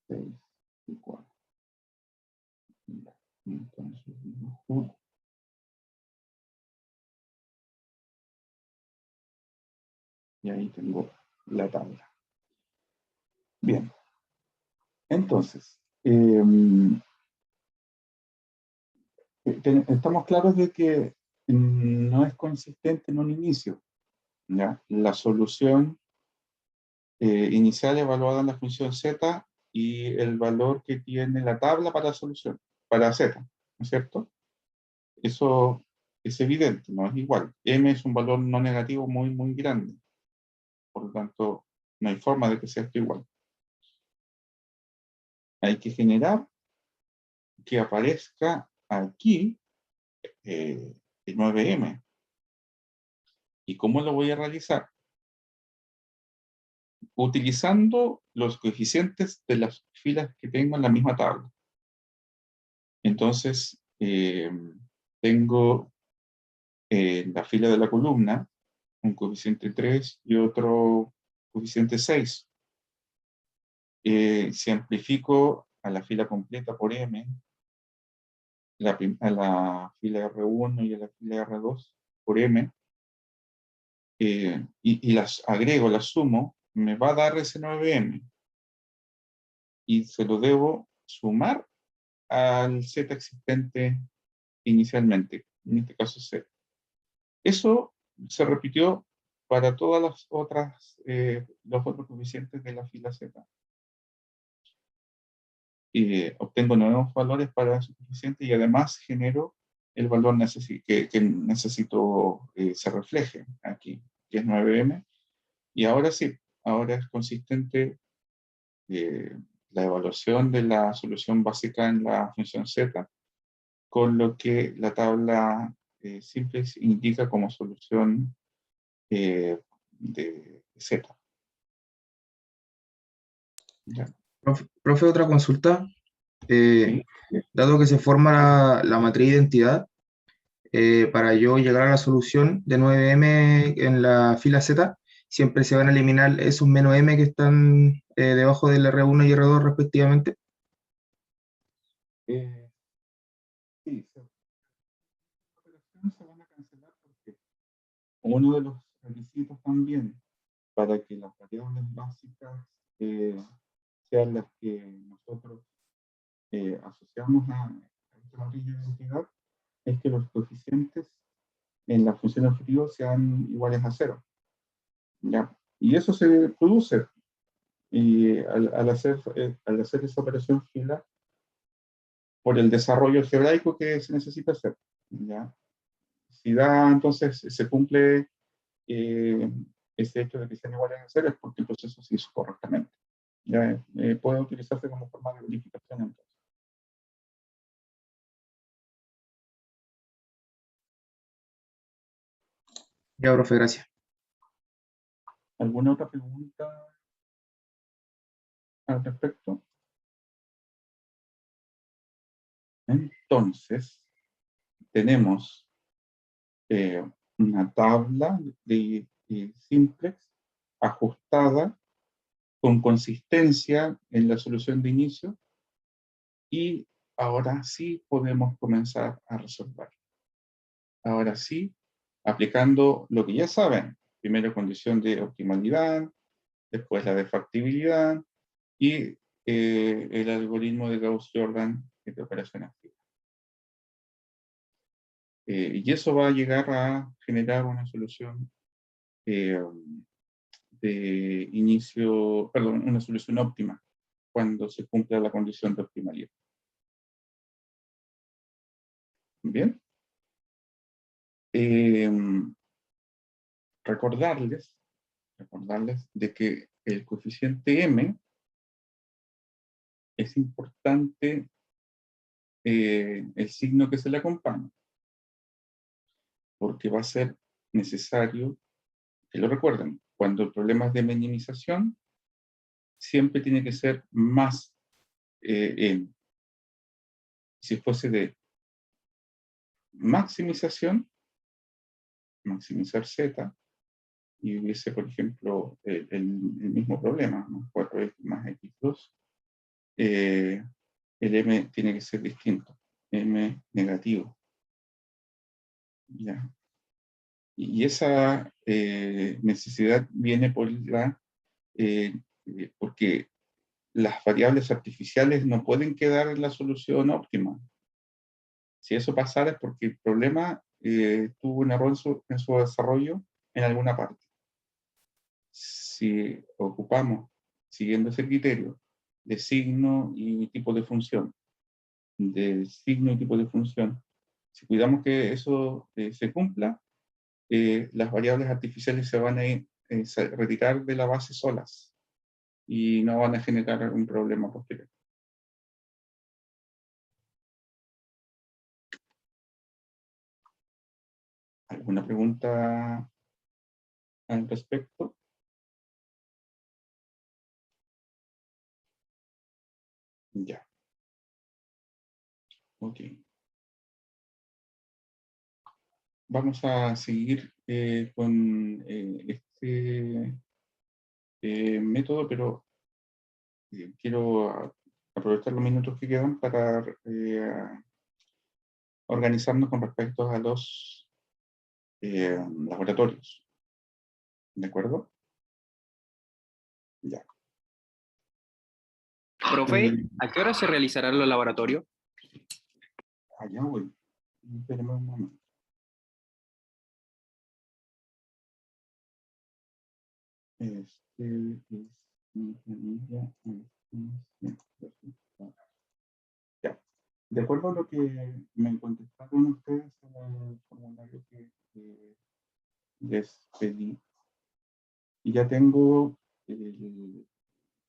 6 y 4. Ya. Entonces, dibujo. Y ahí tengo la tabla. Bien. Entonces, estamos claros de que no es consistente en un inicio, ¿ya? La solución inicial evaluada en la función z y el valor que tiene la tabla para solución, para z, ¿no es cierto? Eso es evidente, no es igual. M es un valor no negativo muy, muy grande. Por lo tanto, no hay forma de que sea esto igual. Hay que generar que aparezca aquí el 9M. ¿Y cómo lo voy a realizar? Utilizando los coeficientes de las filas que tengo en la misma tabla. Entonces, tengo en la fila de la columna un coeficiente 3 y otro coeficiente 6. Si amplifico a la fila completa por M, a la fila R1 y a la fila R2 por M, y las agrego, las sumo, me va a dar ese 9M. Y se lo debo sumar al Z existente inicialmente, en este caso Z. Eso se repitió para todas las otras, los otros coeficientes de la fila Z. Obtengo nuevos valores para su coeficiente y además genero el valor que necesito se refleje aquí, que es 9M. Y ahora sí, ahora es consistente la evaluación de la solución básica en la función Z con lo que la tabla simple indica como solución de Z. ¿Ya? Profe, otra consulta. ¿Sí? Dado que se forma la matriz de identidad, para yo llegar a la solución de 9M en la fila Z, siempre se van a eliminar esos menos M que están debajo del R1 y R2 respectivamente. Sí, las operaciones se van a cancelar porque uno de los requisitos también para que las variables básicas sean las que nosotros asociamos a esta matriz de identidad, es que los coeficientes en la función objetivo sean iguales a 0. ¿Ya? Y eso se produce y al hacer esa operación fila por el desarrollo algebraico que se necesita hacer. ¿Ya? Si da, entonces se cumple ese hecho de que sean iguales a 0 es porque el proceso se hizo correctamente. Ya puede utilizarse como forma de verificación entonces. Ya, profe, gracias. ¿Alguna otra pregunta al respecto? Entonces, tenemos una tabla de simplex ajustada con consistencia en la solución de inicio y ahora sí podemos comenzar a resolver. Ahora sí, aplicando lo que ya saben, primero condición de optimalidad, después la de factibilidad y el algoritmo de Gauss-Jordan de operaciones fijas. Y eso va a llegar a generar una solución de inicio, perdón, una solución óptima cuando se cumpla la condición de optimalidad. Bien. Recordarles de que el coeficiente m es importante el signo que se le acompaña, porque va a ser necesario que lo recuerden. Cuando el problema es de minimización, siempre tiene que ser más m. Si fuese de maximización, maximizar z, y hubiese, por ejemplo, el mismo problema, ¿no? 4x más x2, el m tiene que ser distinto, m negativo. ¿Ya? Y esa necesidad viene por porque las variables artificiales no pueden quedar en la solución óptima. Si eso pasara es porque el problema tuvo un error en su desarrollo en alguna parte. Si ocupamos, siguiendo ese criterio, de signo y tipo de función, si cuidamos que eso se cumpla, las variables artificiales se van a retirar de la base solas y no van a generar un problema posterior. ¿Alguna pregunta al respecto? Ya. Ok. Vamos a seguir con este método, pero quiero aprovechar los minutos que quedan para organizarnos con respecto a los laboratorios. ¿De acuerdo? Ya. Profe, ¿a qué hora se realizarán los laboratorios? Allá voy. Espérame un momento. Este es mi planilla. Ya. De acuerdo a lo que me contestaron ustedes en el formulario que les pedí, y ya tengo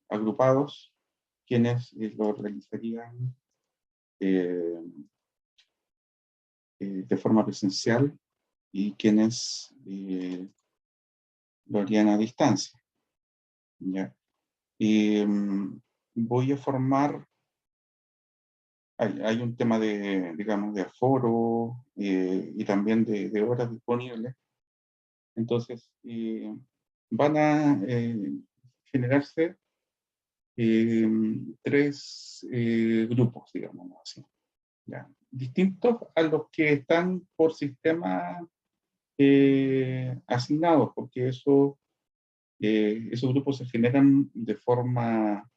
agrupados quienes lo realizarían de forma presencial y quienes lo harían a distancia. ¿Ya? Voy a formar, hay un tema de, digamos, de aforo y también de horas disponibles. Entonces, van a generarse 3 grupos, digamos así. ¿Ya? Distintos a los que están por sistema asignados, porque eso esos grupos se generan de forma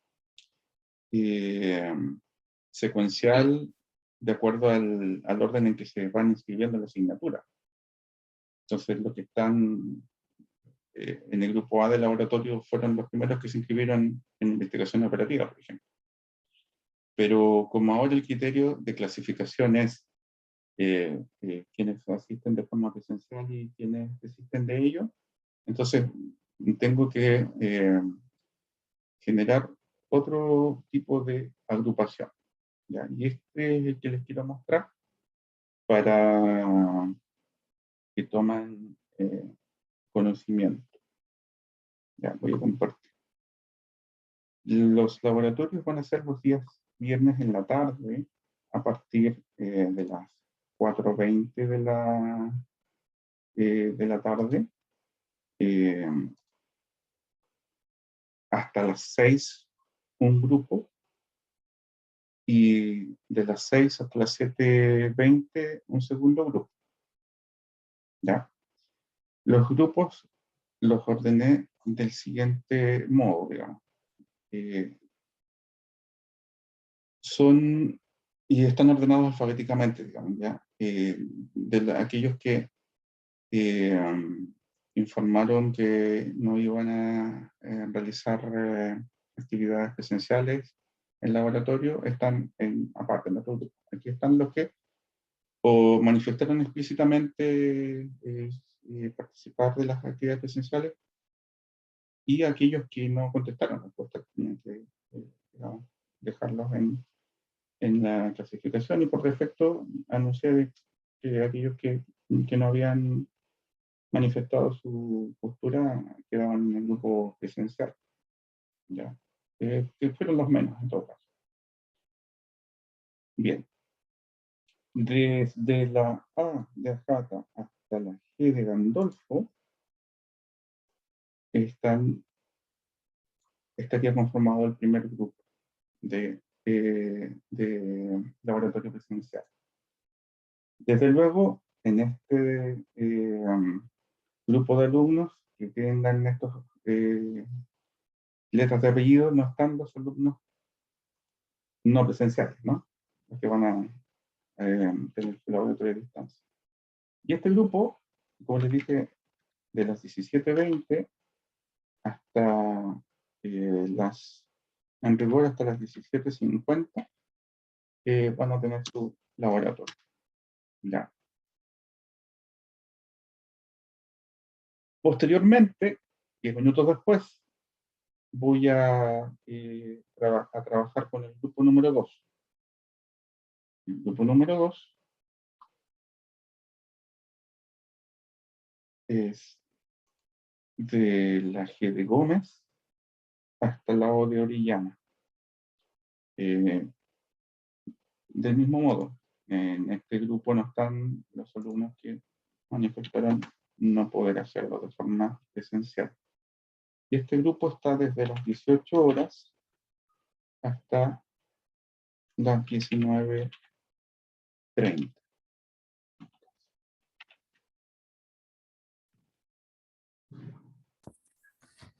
secuencial de acuerdo al orden en que se van inscribiendo la asignatura. Entonces, los que están en el grupo A del laboratorio fueron los primeros que se inscribieron en investigación operativa, por ejemplo. Pero como ahora el criterio de clasificación es quienes asisten de forma presencial y quienes desisten de ello, entonces tengo que generar otro tipo de agrupación, ¿ya? Y este es el que les quiero mostrar para que tomen conocimiento. Ya, voy a compartir. Los laboratorios van a ser los días viernes en la tarde, a partir de las 4:20 de la tarde, hasta las 6 un grupo, y de las 6 hasta las 7:20 un segundo grupo. ¿Ya? Los grupos los ordené del siguiente modo, digamos. Y están ordenados alfabéticamente, digamos, ¿ya? Aquellos que informaron que no iban a realizar actividades presenciales en laboratorio, están aparte en otro grupo. Aquí están los que o manifestaron explícitamente participar de las actividades presenciales, y aquellos que no contestaron respuestas, tenían que digamos, dejarlos en la clasificación, y por defecto anuncié que aquellos que no habían manifestado su postura quedaban en el grupo presencial, ¿ya? Que fueron los menos en todo caso. Bien. Desde la A de Ajata hasta la G de Gandolfo estaría conformado el primer grupo de laboratorio presencial. Desde luego, en este grupo de alumnos que tengan estos letras de apellido, no están los alumnos no presenciales, ¿no? Los que van a tener el laboratorio de distancia. Y este grupo, como les dije, de las 17:20 hasta en rigor hasta las 17:50, van a tener su laboratorio. Ya. Posteriormente, 10 minutos después, voy a trabajar con el grupo número 2. El grupo número 2 es de la G de Gómez hasta la O de Orellana. Del mismo modo, en este grupo no están los alumnos que manifestaron no poder hacerlo de forma presencial. Y este grupo está desde las 18 horas hasta las 19:30.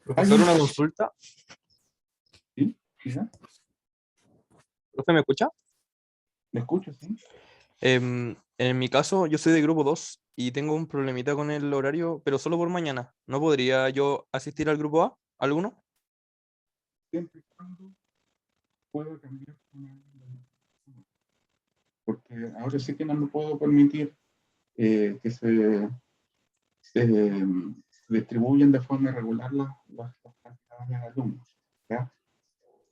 Profesor, una consulta. ¿Sí? ¿Ya? ¿Profe, me escucha? ¿Me escuchas? ¿Sí? En mi caso, yo soy de grupo 2 y tengo un problemita con el horario, pero solo por mañana. ¿No podría yo asistir al grupo A? ¿Alguno? Siempre y cuando pueda cambiar porque ahora sí que no me puedo permitir que se distribuyen de forma irregular las cantidades de alumnos, ¿ya?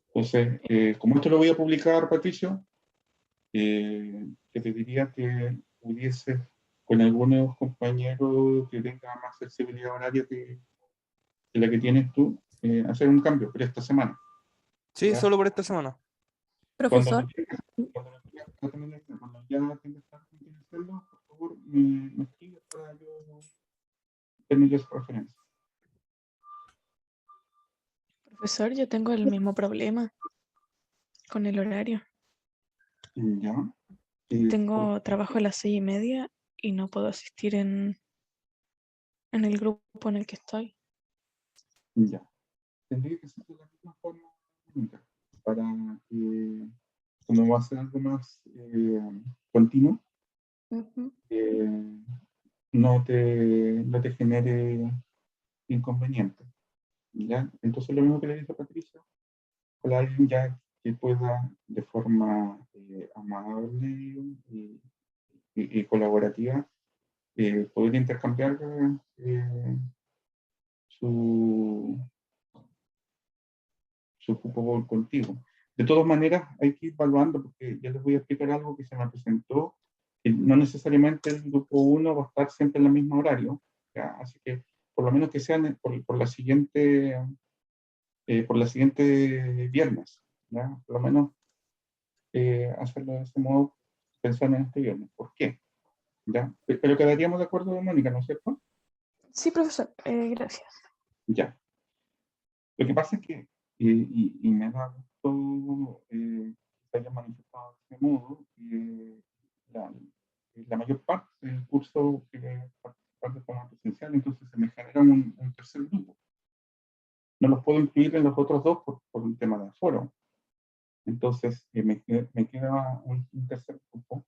Entonces, como esto lo voy a publicar, Patricio, te pediría que pudiese, con algunos compañeros que tengan más flexibilidad horaria que la que tienes tú, hacer un cambio por esta semana. Sí, ¿Ya? solo por esta semana. Profesor, cuando ya tengas tanto que hacerlo, por favor, me escribes para yo tener esa referencia. profesor, yo tengo el mismo problema con el horario. ¿Ya? Tengo trabajo a las 6:30 y no puedo asistir en el grupo en el que estoy. Ya. Tendría que ser de la misma forma única, para que, como va a ser algo más continuo, Ujú. no te genere inconveniente. ¿Ya? Entonces lo mismo que le dije a Patricia, con alguien ya que pueda de forma amable y colaborativa poder intercambiar su, su cupo contigo. De todas maneras, hay que ir evaluando, porque ya les voy a explicar algo que se me presentó, que no necesariamente el grupo 1 va a estar siempre en el mismo horario, ¿ya? Así que por lo menos que sean por la siguiente viernes, ¿ya? Por lo menos hacerlo de ese modo, pensando en este viernes. ¿Por qué? ¿Ya? Pero quedaríamos de acuerdo, Mónica, ¿no es cierto? Sí, profesor, gracias. Ya. Lo que pasa es que, y me da gusto que se haya manifestado de ese modo, la, la mayor parte del curso quiere participar de forma presencial, entonces se me genera un tercer grupo. No los puedo incluir en los otros dos por un tema de aforo. Entonces me queda un tercer grupo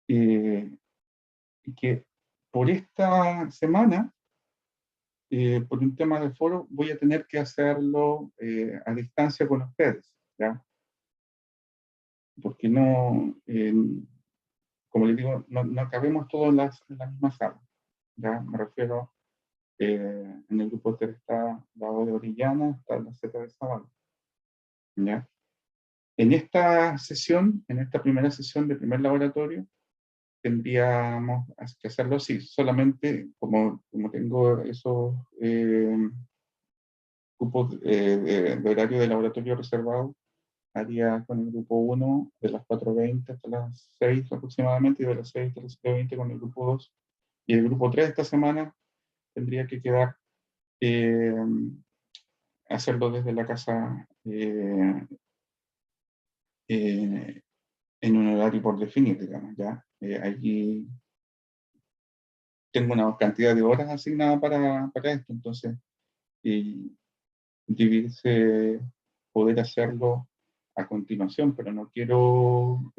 que por esta semana, por un tema de foro, voy a tener que hacerlo a distancia con ustedes, ¿ya? Porque no, como les digo, no cabemos todos en la misma sala, ¿ya? Me refiero, en el grupo 3 está la O de Orellana, está la Z de Zavala, ¿ya? En esta sesión, en esta primera sesión de primer laboratorio, tendríamos que hacerlo así, solamente como tengo esos grupos de horario de laboratorio reservado, haría con el grupo 1 de las 4:20 hasta las 6 aproximadamente, y de las 6 hasta las 7:20 con el grupo 2. Y el grupo 3 esta semana tendría que quedar eh, hacerlo desde la casa eh, en un horario por definir, digamos, ¿ya? Allí tengo una cantidad de horas asignadas para esto, entonces dividirse, poder hacerlo a continuación, pero no quiero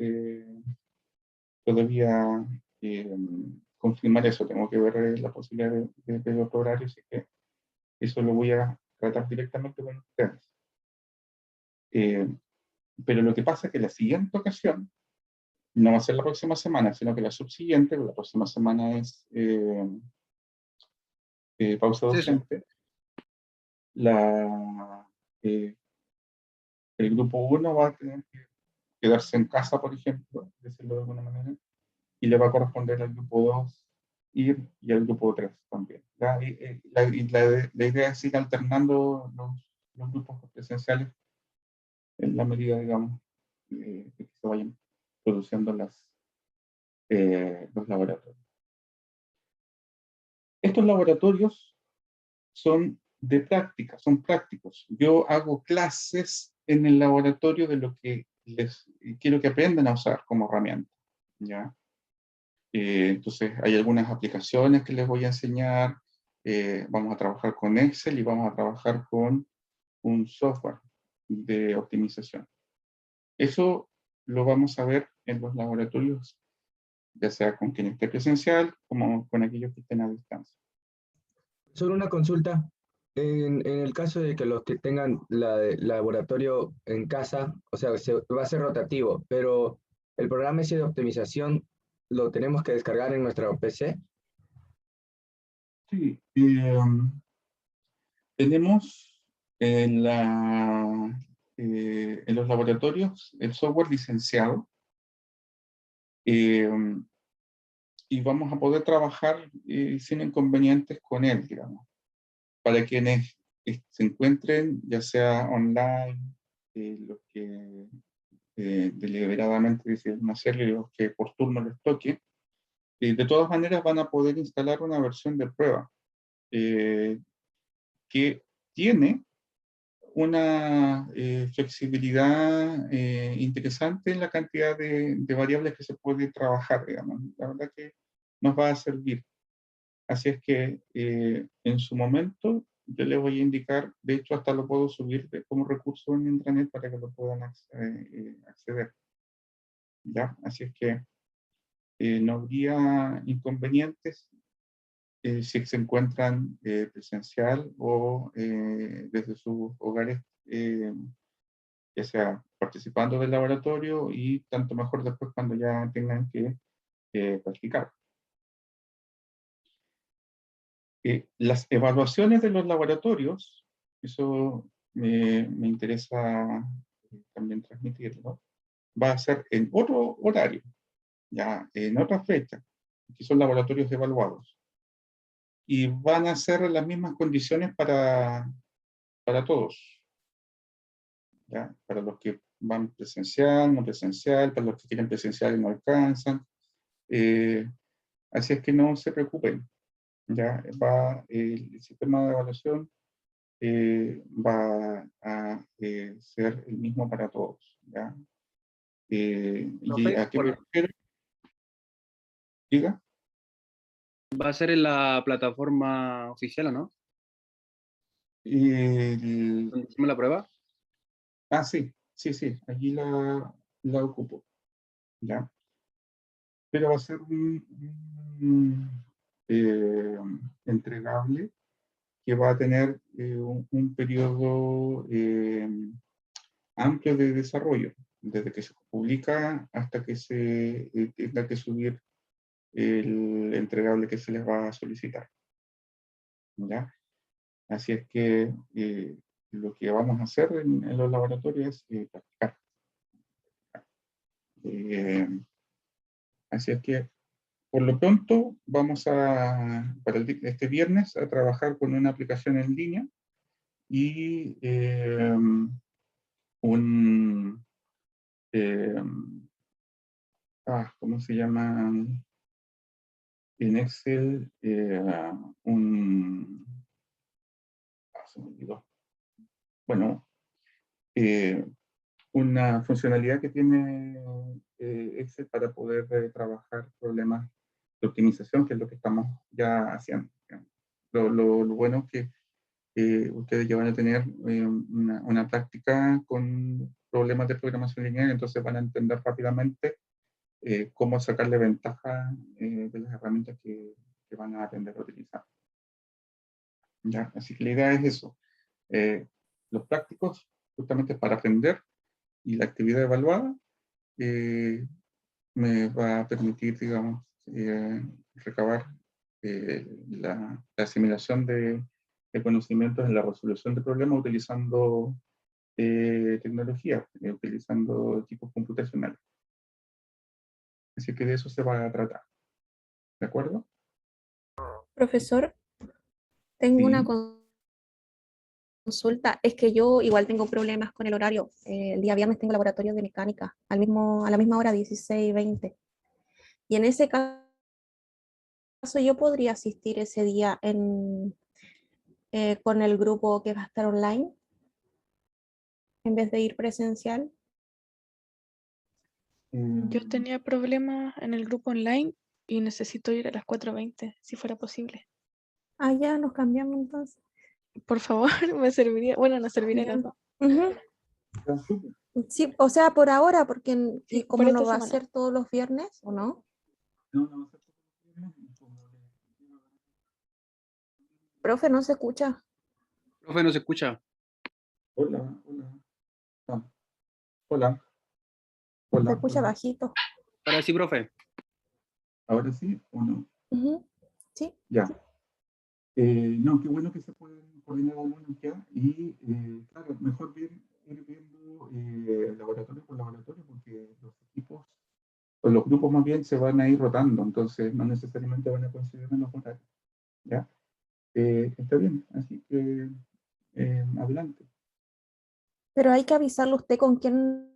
todavía confirmar eso, tengo que ver la posibilidad de otro horario, así que eso lo voy a tratar directamente con ustedes. Pero lo que pasa es que la siguiente ocasión no va a ser la próxima semana, sino que la subsiguiente, la próxima semana es pausa docente. Eh, el grupo 1 va a tener que quedarse en casa, por ejemplo, decirlo de alguna manera, y le va a corresponder al grupo 2 ir y al grupo 3 también. La idea es ir alternando los grupos presenciales en la medida, digamos, que se vayan produciendo los laboratorios. Estos laboratorios son de práctica, son prácticos. Yo hago clases en el laboratorio de lo que les quiero que aprendan a usar como herramienta, ¿ya? Entonces, hay algunas aplicaciones que les voy a enseñar. Vamos a trabajar con Excel y vamos a trabajar con un software de optimización. Eso lo vamos a ver en los laboratorios, ya sea con quien esté presencial como con aquellos que estén a distancia. Solo una consulta. En el caso de que los que tengan laboratorio en casa, o sea, va a ser rotativo, pero el programa ese de optimización lo tenemos que descargar en nuestra PC. Sí, tenemos en los laboratorios el software licenciado, y vamos a poder trabajar sin inconvenientes con él, digamos. Para quienes se encuentren, ya sea online, los que deliberadamente deciden hacerlo y los que por turno les toque, de todas maneras van a poder instalar una versión de prueba que tiene una flexibilidad interesante en la cantidad de variables que se puede trabajar, digamos. La verdad que nos va a servir. Así es que en su momento yo les voy a indicar, de hecho hasta lo puedo subir como recurso en intranet para que lo puedan acceder. ¿Ya? Así es que no habría inconvenientes si se encuentran presencial o desde sus hogares, ya sea participando del laboratorio y tanto mejor después cuando ya tengan que practicar. Las evaluaciones de los laboratorios, eso me interesa también transmitirlo, va a ser en otro horario, ya en otra fecha, que son laboratorios evaluados. Y van a ser las mismas condiciones para todos, ¿ya? Para los que van presencial, no presencial, para los que quieren presencial y no alcanzan. Así es que no se preocupen, ¿ya? El sistema de evaluación va a ser el mismo para todos, ¿ya? ¿Y Profe, a qué me refiero? Diga. ¿va a ser en la plataforma oficial o no? El- ¿Donde hicimos la prueba? sí, sí, sí, allí la ocupo, ¿ya? Pero va a ser eh, entregable que va a tener un periodo amplio de desarrollo, desde que se publica hasta que se tenga que subir el entregable que se les va a solicitar, ¿ya? Así es que lo que vamos a hacer en los laboratorios es practicar. Eh, Así es que, por lo pronto, vamos para este viernes, a trabajar con una aplicación en línea y un, eh, ¿cómo se llama? En Excel, se me olvidó. Bueno, eh, una funcionalidad que tiene Excel para poder trabajar problemas de optimización, que es lo que estamos ya haciendo. Lo bueno es que ustedes ya van a tener una práctica con problemas de programación lineal, entonces van a entender rápidamente cómo sacarle ventaja de las herramientas que van a aprender a utilizar. ¿Ya? Así que la idea es eso. Los prácticos, justamente para aprender, y la actividad evaluada me va a permitir, digamos, recabar la asimilación de conocimientos en la resolución de problemas utilizando tecnología, utilizando equipos computacionales. Así que de eso se va a tratar. ¿De acuerdo? Profesor, tengo una Sí. consulta. Es que yo igual tengo problemas con el horario. El día viernes tengo laboratorio de mecánica a la misma hora, 16:20. Y en ese caso yo podría asistir ese día con el grupo que va a estar online en vez de ir presencial. Yo tenía problemas en el grupo online y necesito ir a las 4:20, si fuera posible. Ah, ya nos cambiamos entonces. Por favor, me serviría, bueno, nos serviría Ya. las dos. Ujú. Sí, o sea, por ahora, porque Sí, como por no esta va a semana. ser todos los viernes, ¿o no? No, Profe, no se escucha. Profe, no se escucha. hola, hola. Ah, hola, Se hola, escucha hola. bajito. Ahora sí, profe. ¿Ahora sí o no? Ujú. Sí. Ya. No, qué bueno que se pueden coordinar algunos ya y, claro, mejor ir viendo laboratorio por laboratorio porque los equipos, o los grupos más bien, se van a ir rotando, entonces no necesariamente van a coincidir en los horarios, ¿ya? Está bien, así que adelante. Pero hay que avisarle a usted con quién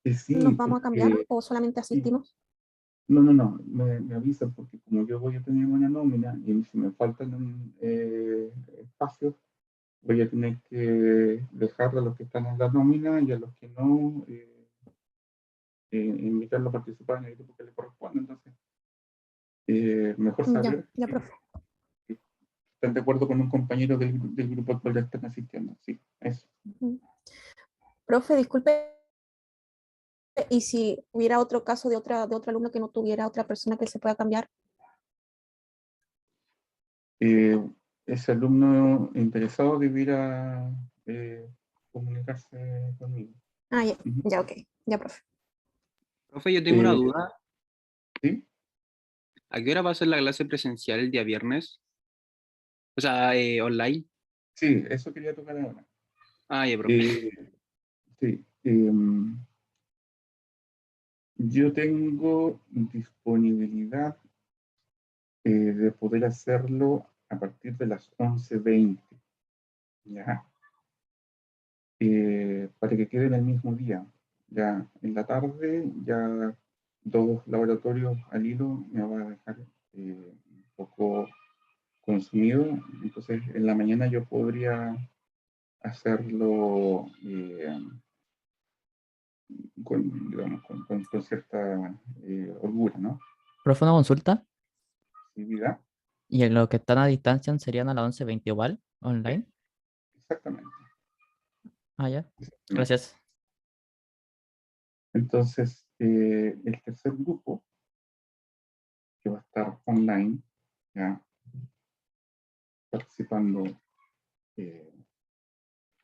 Sí, nos vamos a cambiar porque o solamente sí. asistimos. No, me avisan porque como yo voy a tener una nómina y si me faltan espacios, voy a tener que dejar a los que están en la nómina y a los que no, invitarlos a participar en el grupo que les corresponde. Entonces, mejor Ya, saber ya, que profe. está están de acuerdo con un compañero del grupo al cual ya están asistiendo. Sí, eso. Ujú. Profe, disculpe, y si hubiera otro caso de otro alumno que no tuviera otra persona que se pueda cambiar. Ese alumno interesado debiera comunicarse conmigo. Ah, ya, Ujú. ya, ok, ya, profe. Profe, yo tengo una Eh, duda. ¿Sí? ¿A qué hora va a ser la clase presencial el día viernes? O sea, online. Sí, eso quería tocar ahora. Ah, ya, profe. Eh, sí, yo tengo disponibilidad de poder hacerlo a partir de las 11:20, ¿ya? Para que quede en el mismo día. Ya en la tarde, ya 2 laboratorios al hilo me va a dejar un poco consumido. Entonces, en la mañana yo podría hacerlo con, digamos, con cierta holgura, ¿no? Profe, una consulta. Actividad. ¿Y en los que están a distancia serían a las 11:20 igual, online? Exactamente. Ah, ya. Exactamente. Gracias. Entonces, el tercer grupo, que va a estar online, ya participando en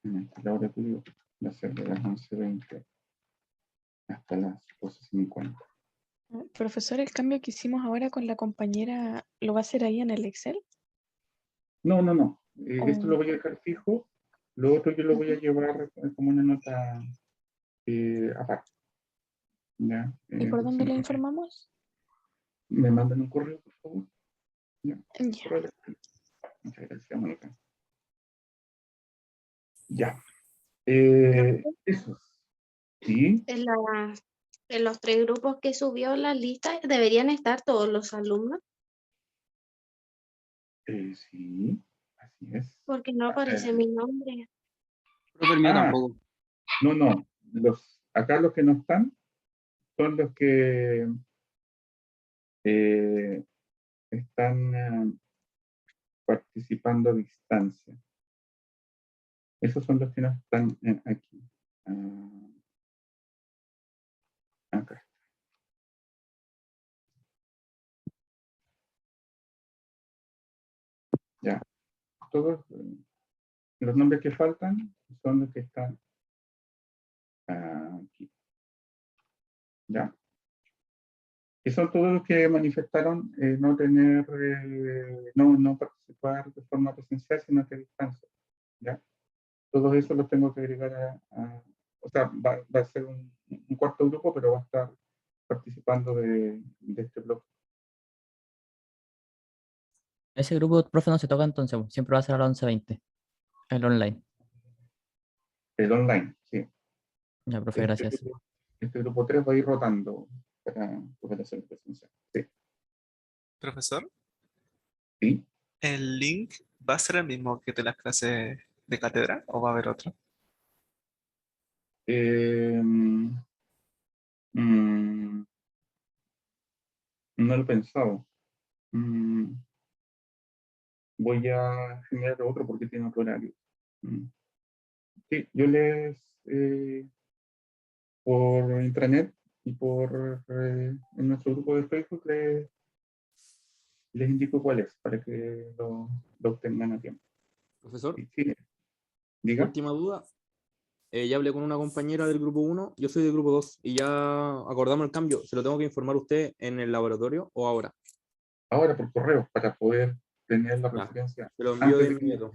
este laboratorio, va a ser de las 11:20 hasta las 12:50. Profesor, el cambio que hicimos ahora con la compañera, ¿lo va a hacer ahí en el Excel? No, no, no. Esto lo ¿O- voy a dejar fijo. Lo otro yo lo voy a llevar como una nota aparte. ¿Ya? ¿Y por dónde le Entonces, informamos? me mandan un correo, por favor. ¿Ya? Ya. Correo electrónico. Muchas gracias, Mónica. Ya. Eso. Sí. En los 3 grupos que subió la lista, ¿deberían estar todos los alumnos? Sí, así es. Porque no aparece mi nombre. Profe, el mío Ah, tampoco. no. Acá los que no están son los que están participando a distancia. Esos son los que no están aquí. Acá. Ya. Todos los nombres que faltan son los que están aquí. ¿Ya? Y son todos los que manifestaron no tener, no participar de forma presencial, sino que a distancia. ¿Ya? Todos esos los tengo que agregar o sea, va a ser un cuarto grupo, pero va a estar participando de este bloque. Ese grupo, profe, no se toca entonces, siempre va a ser a las 11:20, el online. El online, sí. Ya, profe, gracias. Este grupo 3 va a ir rotando para poder hacer presencial. Sí. Profesor, ¿Sí? ¿el link va a ser el mismo que de las clases de cátedra o va a haber otro? No lo he pensado. Voy a generar otro porque tiene otro horario. Sí, yo por intranet y en nuestro grupo de Facebook les indico cuál es para que lo obtengan a tiempo. Profesor, Sí, diga. última duda. Ya hablé con una compañera del grupo 1, yo soy del grupo 2 y ya acordamos el cambio. ¿Se lo tengo que informar a usted en el laboratorio o ahora? Ahora por correo para poder tener la Ya, referencia se lo envío de antes de que... inmediato.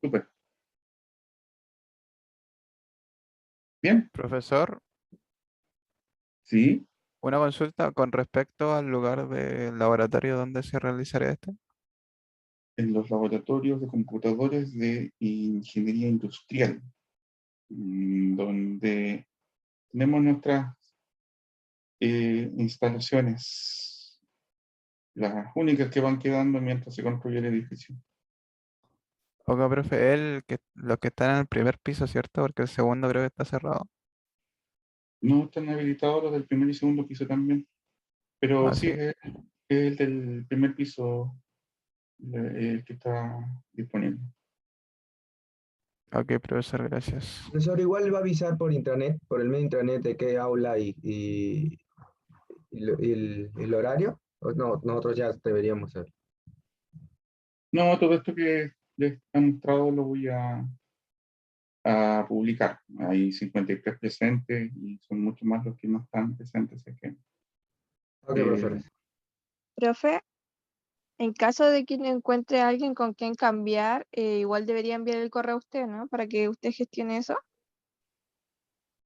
Súper. Bien. Profesor, Sí. una consulta con respecto al lugar del laboratorio donde se realizaría este. En los laboratorios de computadores de ingeniería industrial, donde tenemos nuestras instalaciones, las únicas que van quedando mientras se construye el edificio. Oiga, profe, los que están en el primer piso, ¿cierto? Porque el segundo creo que está cerrado. No están habilitados los del primer y segundo piso también, pero Ah, sí, sí. es el del primer piso el que está disponible. Ok, profesor, gracias. Profesor, igual va a avisar por intranet, por el medio intranet de qué aula y el horario. ¿O no, nosotros ya deberíamos saber? No, todo esto que les he mostrado lo voy a publicar. Hay 53 presentes y son mucho más los que no están presentes. Así que, Ok, profesor. Profe, en caso de que no encuentre a alguien con quien cambiar, igual debería enviar el correo a usted, ¿no? Para que usted gestione eso.